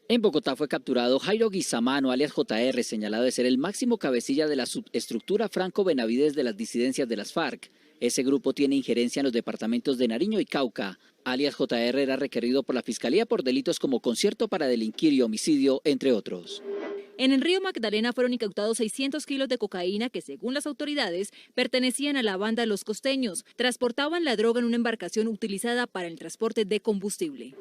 En Bogotá fue capturado Jairo Guizamano, alias JR, señalado de ser el máximo cabecilla de la subestructura Franco Benavides de las disidencias de las FARC. Ese grupo tiene injerencia en los departamentos de Nariño y Cauca. Alias JR era requerido por la Fiscalía por delitos como concierto para delinquir y homicidio, entre otros. En el río Magdalena fueron incautados 600 kilos de cocaína que, según las autoridades, pertenecían a la banda Los Costeños. Transportaban la droga en una embarcación utilizada para el transporte de combustible.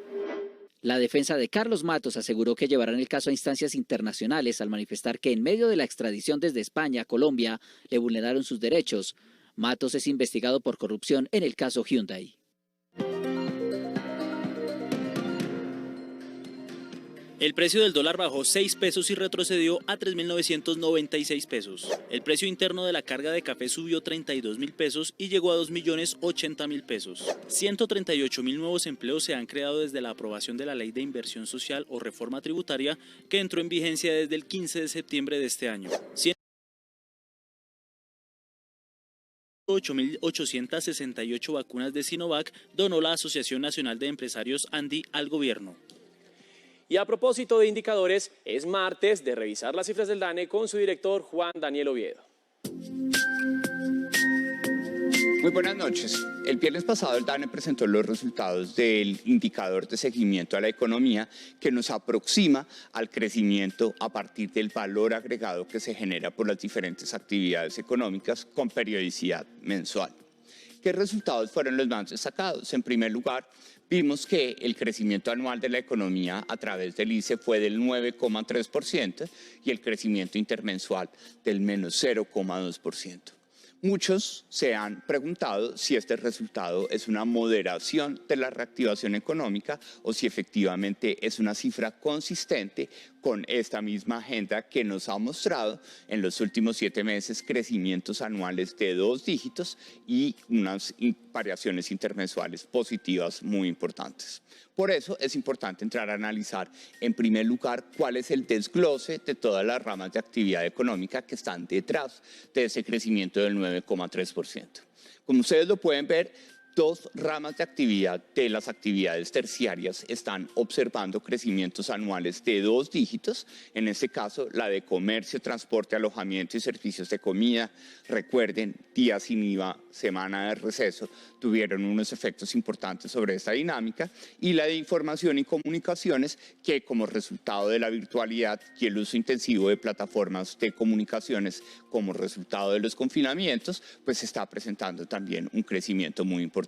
La defensa de Carlos Matos aseguró que llevarán el caso a instancias internacionales al manifestar que en medio de la extradición desde España a Colombia le vulneraron sus derechos. Matos es investigado por corrupción en el caso Hyundai. El precio del dólar bajó 6 pesos y retrocedió a 3.996 pesos. El precio interno de la carga de café subió 32.000 pesos y llegó a 2.080.000 pesos. 138.000 nuevos empleos se han creado desde la aprobación de la Ley de Inversión Social o Reforma Tributaria, que entró en vigencia desde el 15 de septiembre de este año. 8.868 vacunas de Sinovac donó la Asociación Nacional de Empresarios ANDI al gobierno. Y a propósito de indicadores, es martes de revisar las cifras del DANE con su director Juan Daniel Oviedo. Muy buenas noches. El viernes pasado el DANE presentó los resultados del indicador de seguimiento a la economía que nos aproxima al crecimiento a partir del valor agregado que se genera por las diferentes actividades económicas con periodicidad mensual. ¿Qué resultados fueron los más destacados? En primer lugar, vimos que el crecimiento anual de la economía a través del ICE fue del 9,3% y el crecimiento intermensual del menos 0,2%. Muchos se han preguntado si este resultado es una moderación de la reactivación económica o si efectivamente es una cifra consistente con esta misma agenda que nos ha mostrado en los últimos 7 meses crecimientos anuales de 2 dígitos y unas variaciones intermensuales positivas muy importantes. Por eso es importante entrar a analizar, en primer lugar, cuál es el desglose de todas las ramas de actividad económica que están detrás de ese crecimiento del 9,3%. Como ustedes lo pueden ver, dos ramas de actividad de las actividades terciarias están observando crecimientos anuales de 2 dígitos, en este caso la de comercio, transporte, alojamiento y servicios de comida. Recuerden, días sin IVA, semana de receso, tuvieron unos efectos importantes sobre esta dinámica, y la de información y comunicaciones, que como resultado de la virtualidad y el uso intensivo de plataformas de comunicaciones como resultado de los confinamientos, pues está presentando también un crecimiento muy importante.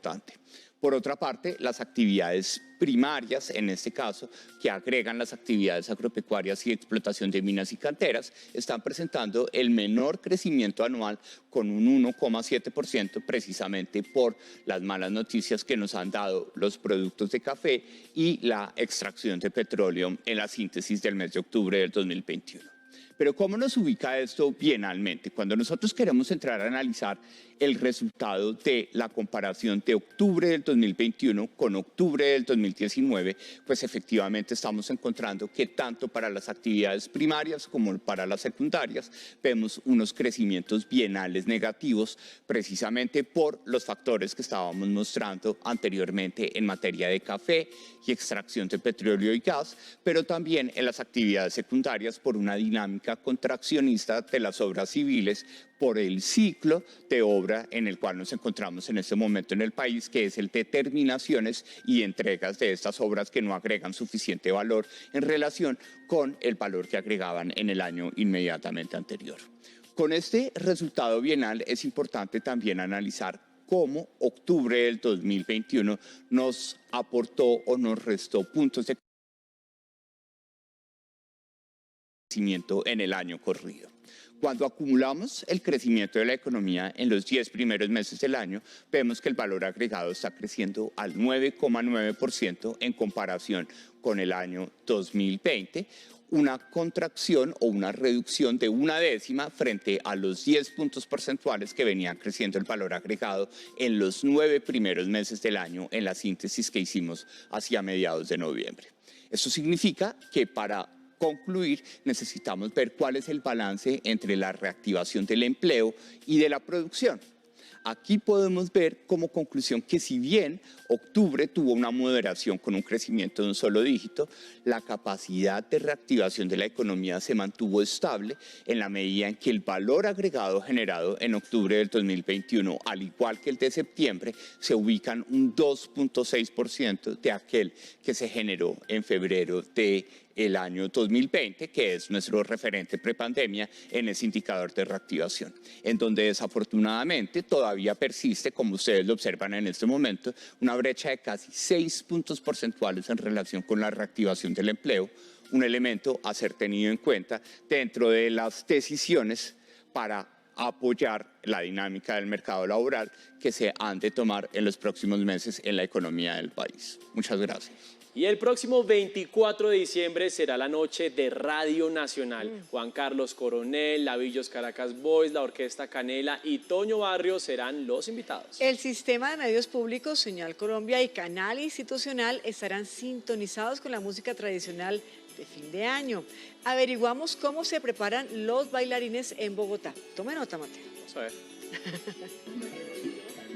Por otra parte, las actividades primarias, en este caso, que agregan las actividades agropecuarias y explotación de minas y canteras, están presentando el menor crecimiento anual, con un 1,7%, precisamente por las malas noticias que nos han dado los productos de café y la extracción de petróleo en la síntesis del mes de octubre del 2021. Pero ¿cómo nos ubica esto bienalmente? Cuando nosotros queremos entrar a analizar el resultado de la comparación de octubre del 2021 con octubre del 2019, pues efectivamente estamos encontrando que tanto para las actividades primarias como para las secundarias vemos unos crecimientos bienales negativos, precisamente por los factores que estábamos mostrando anteriormente en materia de café y extracción de petróleo y gas, pero también en las actividades secundarias por una dinámica contraccionista de las obras civiles, por el ciclo de obra en el cual nos encontramos en este momento en el país, que es el de terminaciones y entregas de estas obras que no agregan suficiente valor en relación con el valor que agregaban en el año inmediatamente anterior. Con este resultado bienal es importante también analizar cómo octubre del 2021 nos aportó o nos restó puntos de crecimiento en el año corrido. Cuando acumulamos el crecimiento de la economía en los 10 primeros meses del año, vemos que el valor agregado está creciendo al 9,9% en comparación con el año 2020, una contracción o una reducción de 1/10 frente a los 10 puntos porcentuales que venía creciendo el valor agregado en los 9 primeros meses del año en la síntesis que hicimos hacia mediados de noviembre. Eso significa que para concluir, necesitamos ver cuál es el balance entre la reactivación del empleo y de la producción. Aquí podemos ver como conclusión que si bien octubre tuvo una moderación con un crecimiento de un solo dígito, la capacidad de reactivación de la economía se mantuvo estable en la medida en que el valor agregado generado en octubre del 2021, al igual que el de septiembre, se ubican un 2,6% de aquel que se generó en febrero del año 2020, que es nuestro referente prepandemia en ese indicador de reactivación, en donde desafortunadamente todavía persiste, como ustedes lo observan en este momento, una brecha de casi 6 puntos porcentuales en relación con la reactivación del empleo, un elemento a ser tenido en cuenta dentro de las decisiones para apoyar la dinámica del mercado laboral que se han de tomar en los próximos meses en la economía del país. Muchas gracias. Y el próximo 24 de diciembre será la noche de Radio Nacional. Juan Carlos Coronel, Lavillos Caracas Boys, la Orquesta Canela y Toño Barrio serán los invitados. El sistema de medios públicos, Señal Colombia y Canal Institucional estarán sintonizados con la música tradicional de fin de año. Averiguamos cómo se preparan los bailarines en Bogotá. Tome nota, Mateo. Vamos a ver.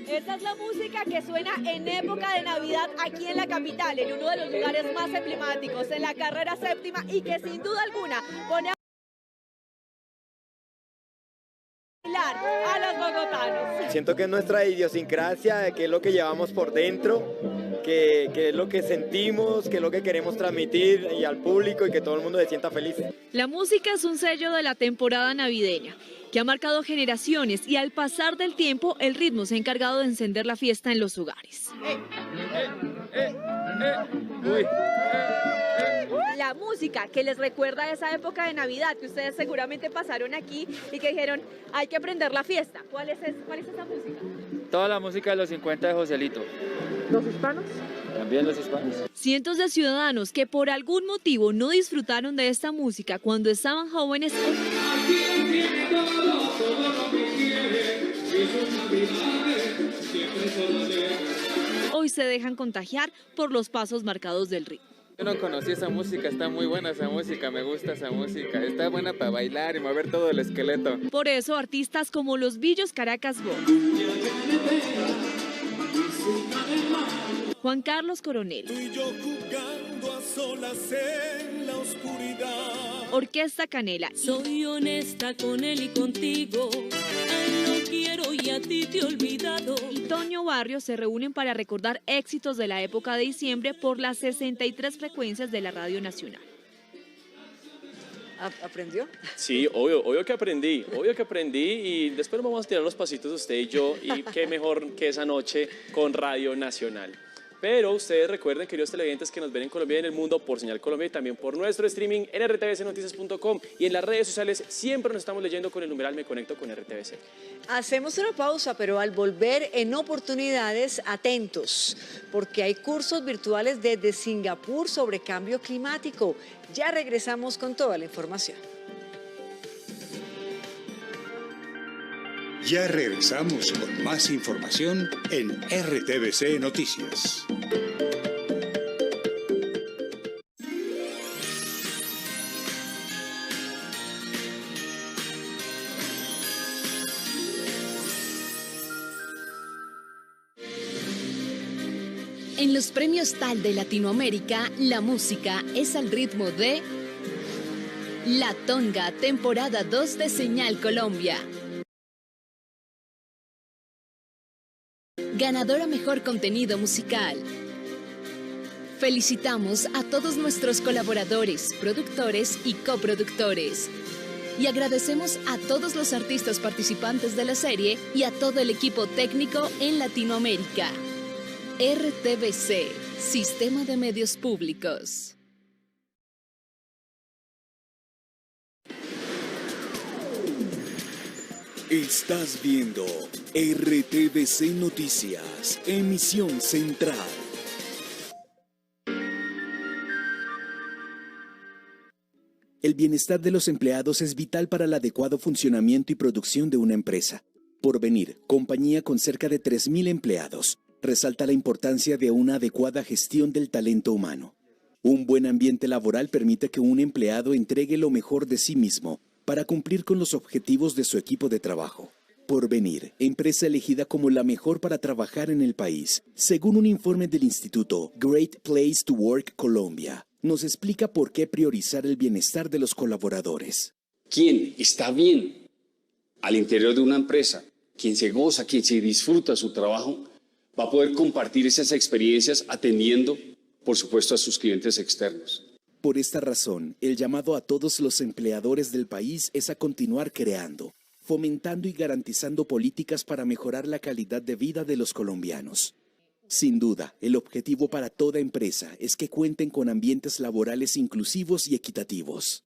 Esta es la música que suena en época de Navidad aquí en la capital, en uno de los lugares más emblemáticos, en la carrera séptima, y que sin duda alguna pone a bailar a los bogotanos. Siento que es nuestra idiosincrasia, que es lo que llevamos por dentro, que es lo que sentimos, que es lo que queremos transmitir y al público y que todo el mundo se sienta feliz. La música es un sello de la temporada navideña, que ha marcado generaciones, y al pasar del tiempo el ritmo se ha encargado de encender la fiesta en los hogares. La música que les recuerda a esa época de Navidad que ustedes seguramente pasaron aquí y que dijeron hay que prender la fiesta. ¿Cuál es esa música? Toda la música de los 50 de Joselito. ¿Los hispanos? También los hispanos. Cientos de ciudadanos que por algún motivo no disfrutaron de esta música cuando estaban jóvenes Todo lo que quiere, y sus navidades siempre son las de se dejan contagiar por los pasos marcados del ritmo. Yo no conocí esa música, está muy buena esa música, me gusta esa música, está buena para bailar y mover todo el esqueleto. Por eso artistas como los Billos Caracas Boys, Juan Carlos Coronel, Orquesta Canela, soy honesta con él y contigo, a él no quiero y a ti te he olvidado, y Toño Barrios se reúnen para recordar éxitos de la época de diciembre por las 63 frecuencias de la Radio Nacional. ¿Aprendió? Sí, obvio que aprendí y después vamos a tirar los pasitos usted y yo, y qué mejor que esa noche con Radio Nacional. Pero ustedes recuerden, queridos televidentes, que nos ven en Colombia y en el mundo por Señal Colombia y también por nuestro streaming en rtvcnoticias.com, y en las redes sociales siempre nos estamos leyendo con el numeral Me Conecto con RTVC. Hacemos una pausa, pero al volver en oportunidades, atentos, porque hay cursos virtuales desde Singapur sobre cambio climático. Ya regresamos con toda la información. Ya regresamos con más información en RTVC Noticias. En los premios TAL de Latinoamérica, la música es al ritmo de La Tonga, temporada 2 de Señal Colombia. Ganadora Mejor Contenido Musical. Felicitamos a todos nuestros colaboradores, productores y coproductores. Y agradecemos a todos los artistas participantes de la serie y a todo el equipo técnico en Latinoamérica. RTVC, Sistema de Medios Públicos. Estás viendo RTVC Noticias, emisión central. El bienestar de los empleados es vital para el adecuado funcionamiento y producción de una empresa. Porvenir, compañía con cerca de 3.000 empleados, resalta la importancia de una adecuada gestión del talento humano. Un buen ambiente laboral permite que un empleado entregue lo mejor de sí mismo para cumplir con los objetivos de su equipo de trabajo. Porvenir, empresa elegida como la mejor para trabajar en el país, según un informe del Instituto Great Place to Work Colombia, nos explica por qué priorizar el bienestar de los colaboradores. Quien está bien al interior de una empresa, quien se goza, quien se disfruta su trabajo, va a poder compartir esas experiencias atendiendo, por supuesto, a sus clientes externos. Por esta razón, el llamado a todos los empleadores del país es a continuar creando, fomentando y garantizando políticas para mejorar la calidad de vida de los colombianos. Sin duda, el objetivo para toda empresa es que cuenten con ambientes laborales inclusivos y equitativos.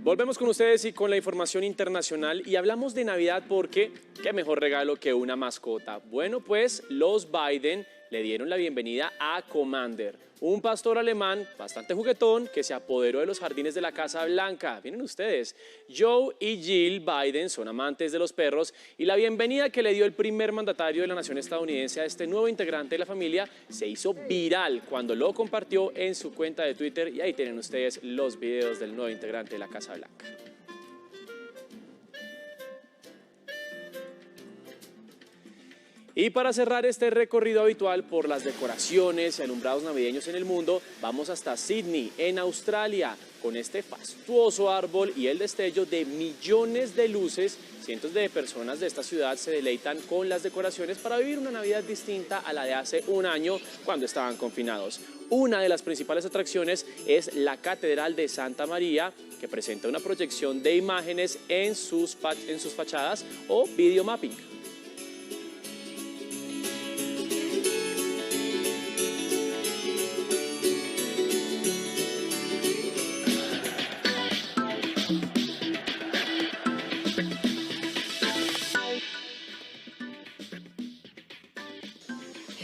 Volvemos con ustedes y con la información internacional y hablamos de Navidad porque qué mejor regalo que una mascota. Bueno, pues los Biden le dieron la bienvenida a Commander, un pastor alemán bastante juguetón que se apoderó de los jardines de la Casa Blanca. Miren ustedes, Joe y Jill Biden son amantes de los perros y la bienvenida que le dio el primer mandatario de la nación estadounidense a este nuevo integrante de la familia se hizo viral cuando lo compartió en su cuenta de Twitter, y ahí tienen ustedes los videos del nuevo integrante de la Casa Blanca. Y para cerrar este recorrido habitual por las decoraciones y alumbrados navideños en el mundo, vamos hasta Sydney, en Australia, con este fastuoso árbol y el destello de millones de luces. Cientos de personas de esta ciudad se deleitan con las decoraciones para vivir una Navidad distinta a la de hace un año cuando estaban confinados. Una de las principales atracciones es la Catedral de Santa María, que presenta una proyección de imágenes en sus fachadas o videomapping.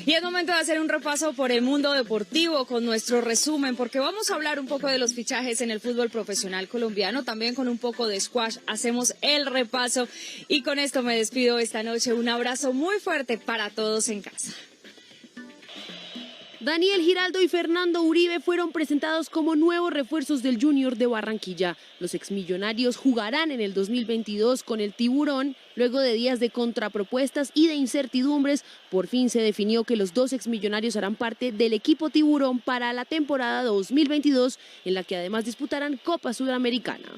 Y es momento de hacer un repaso por el mundo deportivo con nuestro resumen, porque vamos a hablar un poco de los fichajes en el fútbol profesional colombiano, también con un poco de squash. Hacemos el repaso y con esto me despido esta noche. Un abrazo muy fuerte para todos en casa. Daniel Giraldo y Fernando Uribe fueron presentados como nuevos refuerzos del Junior de Barranquilla. Los exmillonarios jugarán en el 2022 con el Tiburón. Luego de días de contrapropuestas y de incertidumbres, por fin se definió que los dos exmillonarios harán parte del equipo Tiburón para la temporada 2022, en la que además disputarán Copa Sudamericana.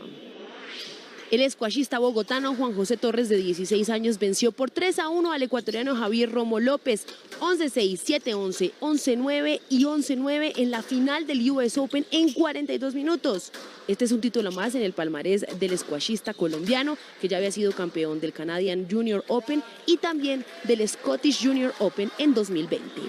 El squashista bogotano Juan José Torres, de 16 años, venció por 3-1 al ecuatoriano Javier Romo López, 11-6, 7-11, 11-9 y 11-9 en la final del US Open en 42 minutos. Este es un título más en el palmarés del squashista colombiano, que ya había sido campeón del Canadian Junior Open y también del Scottish Junior Open en 2020.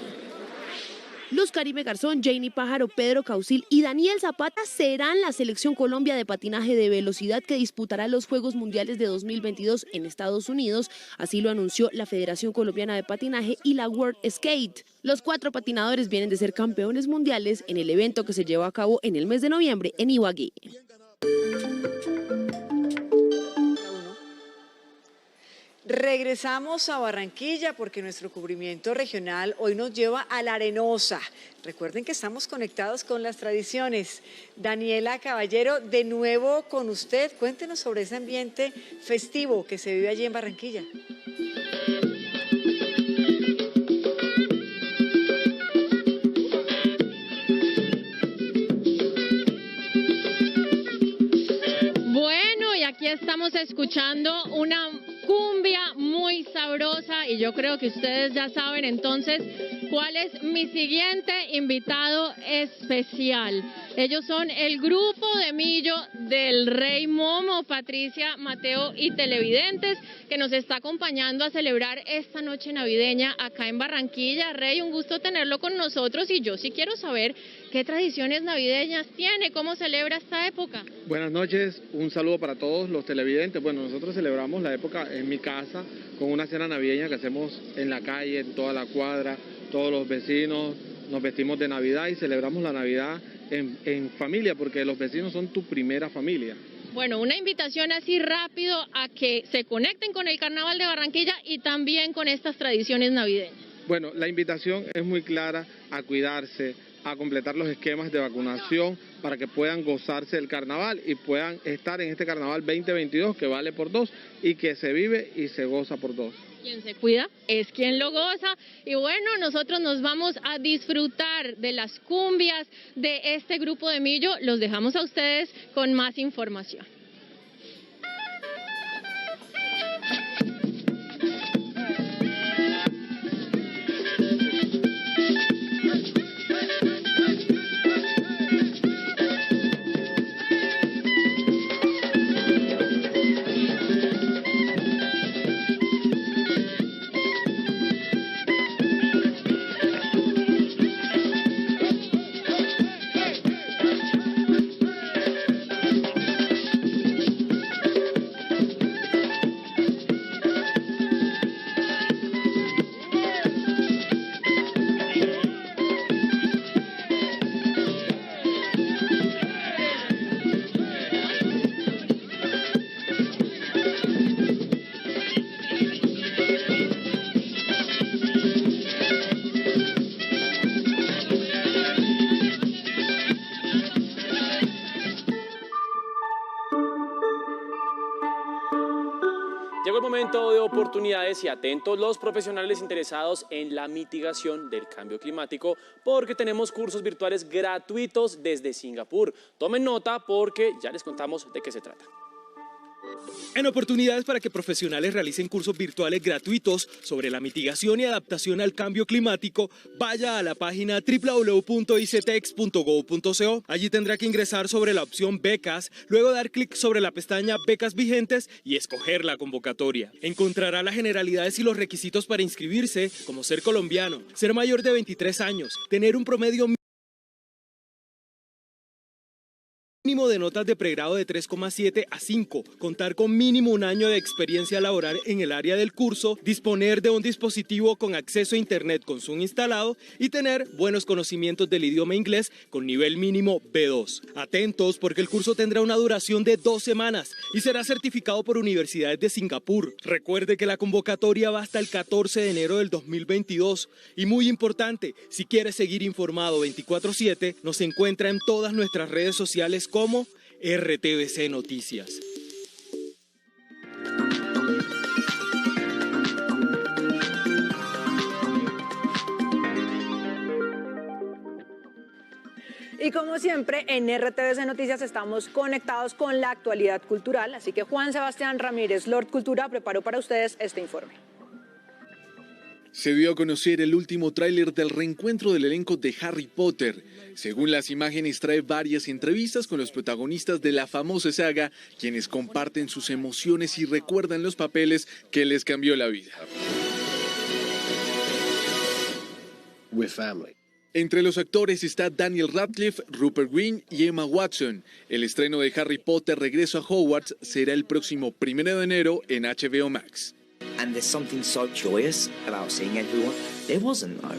Luz Karime Garzón, Janie Pájaro, Pedro Causil y Daniel Zapata serán la selección Colombia de patinaje de velocidad que disputará los Juegos Mundiales de 2022 en Estados Unidos. Así lo anunció la Federación Colombiana de Patinaje y la World Skate. Los 4 patinadores vienen de ser campeones mundiales en el evento que se llevó a cabo en el mes de noviembre en Ibagué. Regresamos a Barranquilla porque nuestro cubrimiento regional hoy nos lleva a La Arenosa. Recuerden que estamos conectados con las tradiciones. Daniela Caballero, de nuevo con usted. Cuéntenos sobre ese ambiente festivo que se vive allí en Barranquilla. Bueno, y aquí estamos escuchando una cumbia muy sabrosa y yo creo que ustedes ya saben entonces cuál es mi siguiente invitado especial. Ellos son el grupo de Millo del Rey Momo, Patricia, Mateo y televidentes, que nos está acompañando a celebrar esta noche navideña acá en Barranquilla. Rey, un gusto tenerlo con nosotros y yo sí quiero saber qué tradiciones navideñas tiene, cómo celebra esta época. Buenas noches, un saludo para todos los televidentes. Bueno, nosotros celebramos la época en mi casa con una cena navideña que hacemos en la calle, en toda la cuadra, todos los vecinos nos vestimos de Navidad y celebramos la Navidad en familia, porque los vecinos son tu primera familia. Bueno, una invitación así rápido a que se conecten con el Carnaval de Barranquilla y también con estas tradiciones navideñas. Bueno, la invitación es muy clara: a cuidarse, a completar los esquemas de vacunación para que puedan gozarse del carnaval y puedan estar en este carnaval 2022 que vale por 2 y que se vive y se goza por 2. Quien se cuida es quien lo goza y bueno, nosotros nos vamos a disfrutar de las cumbias de este grupo de Millo. Los dejamos a ustedes con más información. Llegó el momento de oportunidades y atentos los profesionales interesados en la mitigación del cambio climático, porque tenemos cursos virtuales gratuitos desde Singapur. Tomen nota porque ya les contamos de qué se trata. En oportunidades para que profesionales realicen cursos virtuales gratuitos sobre la mitigación y adaptación al cambio climático, vaya a la página www.ictex.gov.co. Allí tendrá que ingresar sobre la opción Becas, luego dar clic sobre la pestaña Becas vigentes y escoger la convocatoria. Encontrará las generalidades y los requisitos para inscribirse, como ser colombiano, ser mayor de 23 años, tener un promedio mínimo mínimo de notas de pregrado de 3,7 a 5, contar con mínimo un año de experiencia laboral en el área del curso, disponer de un dispositivo con acceso a internet con Zoom instalado y tener buenos conocimientos del idioma inglés con nivel mínimo B2. Atentos porque el curso tendrá una duración de 2 semanas y será certificado por universidades de Singapur. Recuerde que la convocatoria va hasta el 14 de enero del 2022 y muy importante, si quiere seguir informado 24/7, nos encuentra en todas nuestras redes sociales como RTVC Noticias. Y como siempre, en RTVC Noticias estamos conectados con la actualidad cultural, así que Juan Sebastián Ramírez, Lord Cultura, preparó para ustedes este informe. Se dio a conocer el último tráiler del reencuentro del elenco de Harry Potter. Según las imágenes, trae varias entrevistas con los protagonistas de la famosa saga, quienes comparten sus emociones y recuerdan los papeles que les cambió la vida. We're family. Entre los actores está Daniel Radcliffe, Rupert Grint y Emma Watson. El estreno de Harry Potter Regreso a Hogwarts será el próximo 1 de enero en HBO Max. And there's something so joyous about seeing everyone. There wasn't though.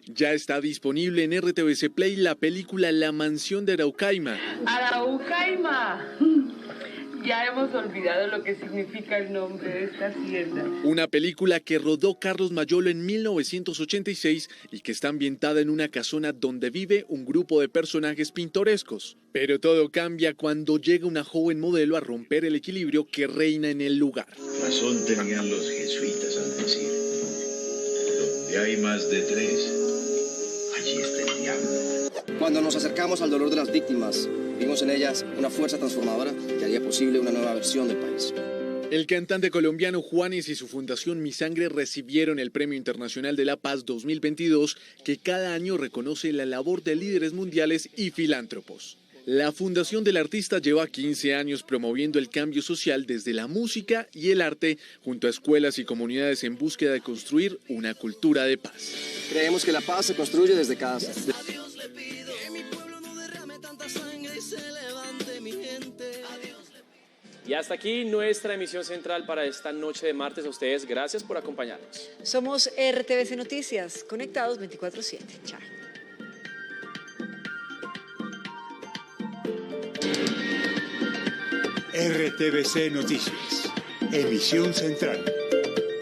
Ya está disponible en RTVC Play la película La Mansión de Araucaima. Araucaima. Ya hemos olvidado lo que significa el nombre de esta hacienda. Una película que rodó Carlos Mayolo en 1986 y que está ambientada en una casona donde vive un grupo de personajes pintorescos. Pero todo cambia cuando llega una joven modelo a romper el equilibrio que reina en el lugar. Razón tenían los jesuitas al decir, donde hay más de 3, allí está el diablo. Cuando nos acercamos al dolor de las víctimas, vimos en ellas una fuerza transformadora que haría posible una nueva versión del país. El cantante colombiano Juanes y su fundación Mi Sangre recibieron el Premio Internacional de la Paz 2022, que cada año reconoce la labor de líderes mundiales y filántropos. La fundación del artista lleva 15 años promoviendo el cambio social desde la música y el arte, junto a escuelas y comunidades en búsqueda de construir una cultura de paz. Creemos que la paz se construye desde casa. Y hasta aquí nuestra emisión central para esta noche de martes. A ustedes, gracias por acompañarnos. Somos RTVC Noticias, conectados 24/7. Chao. RTVC Noticias, emisión central.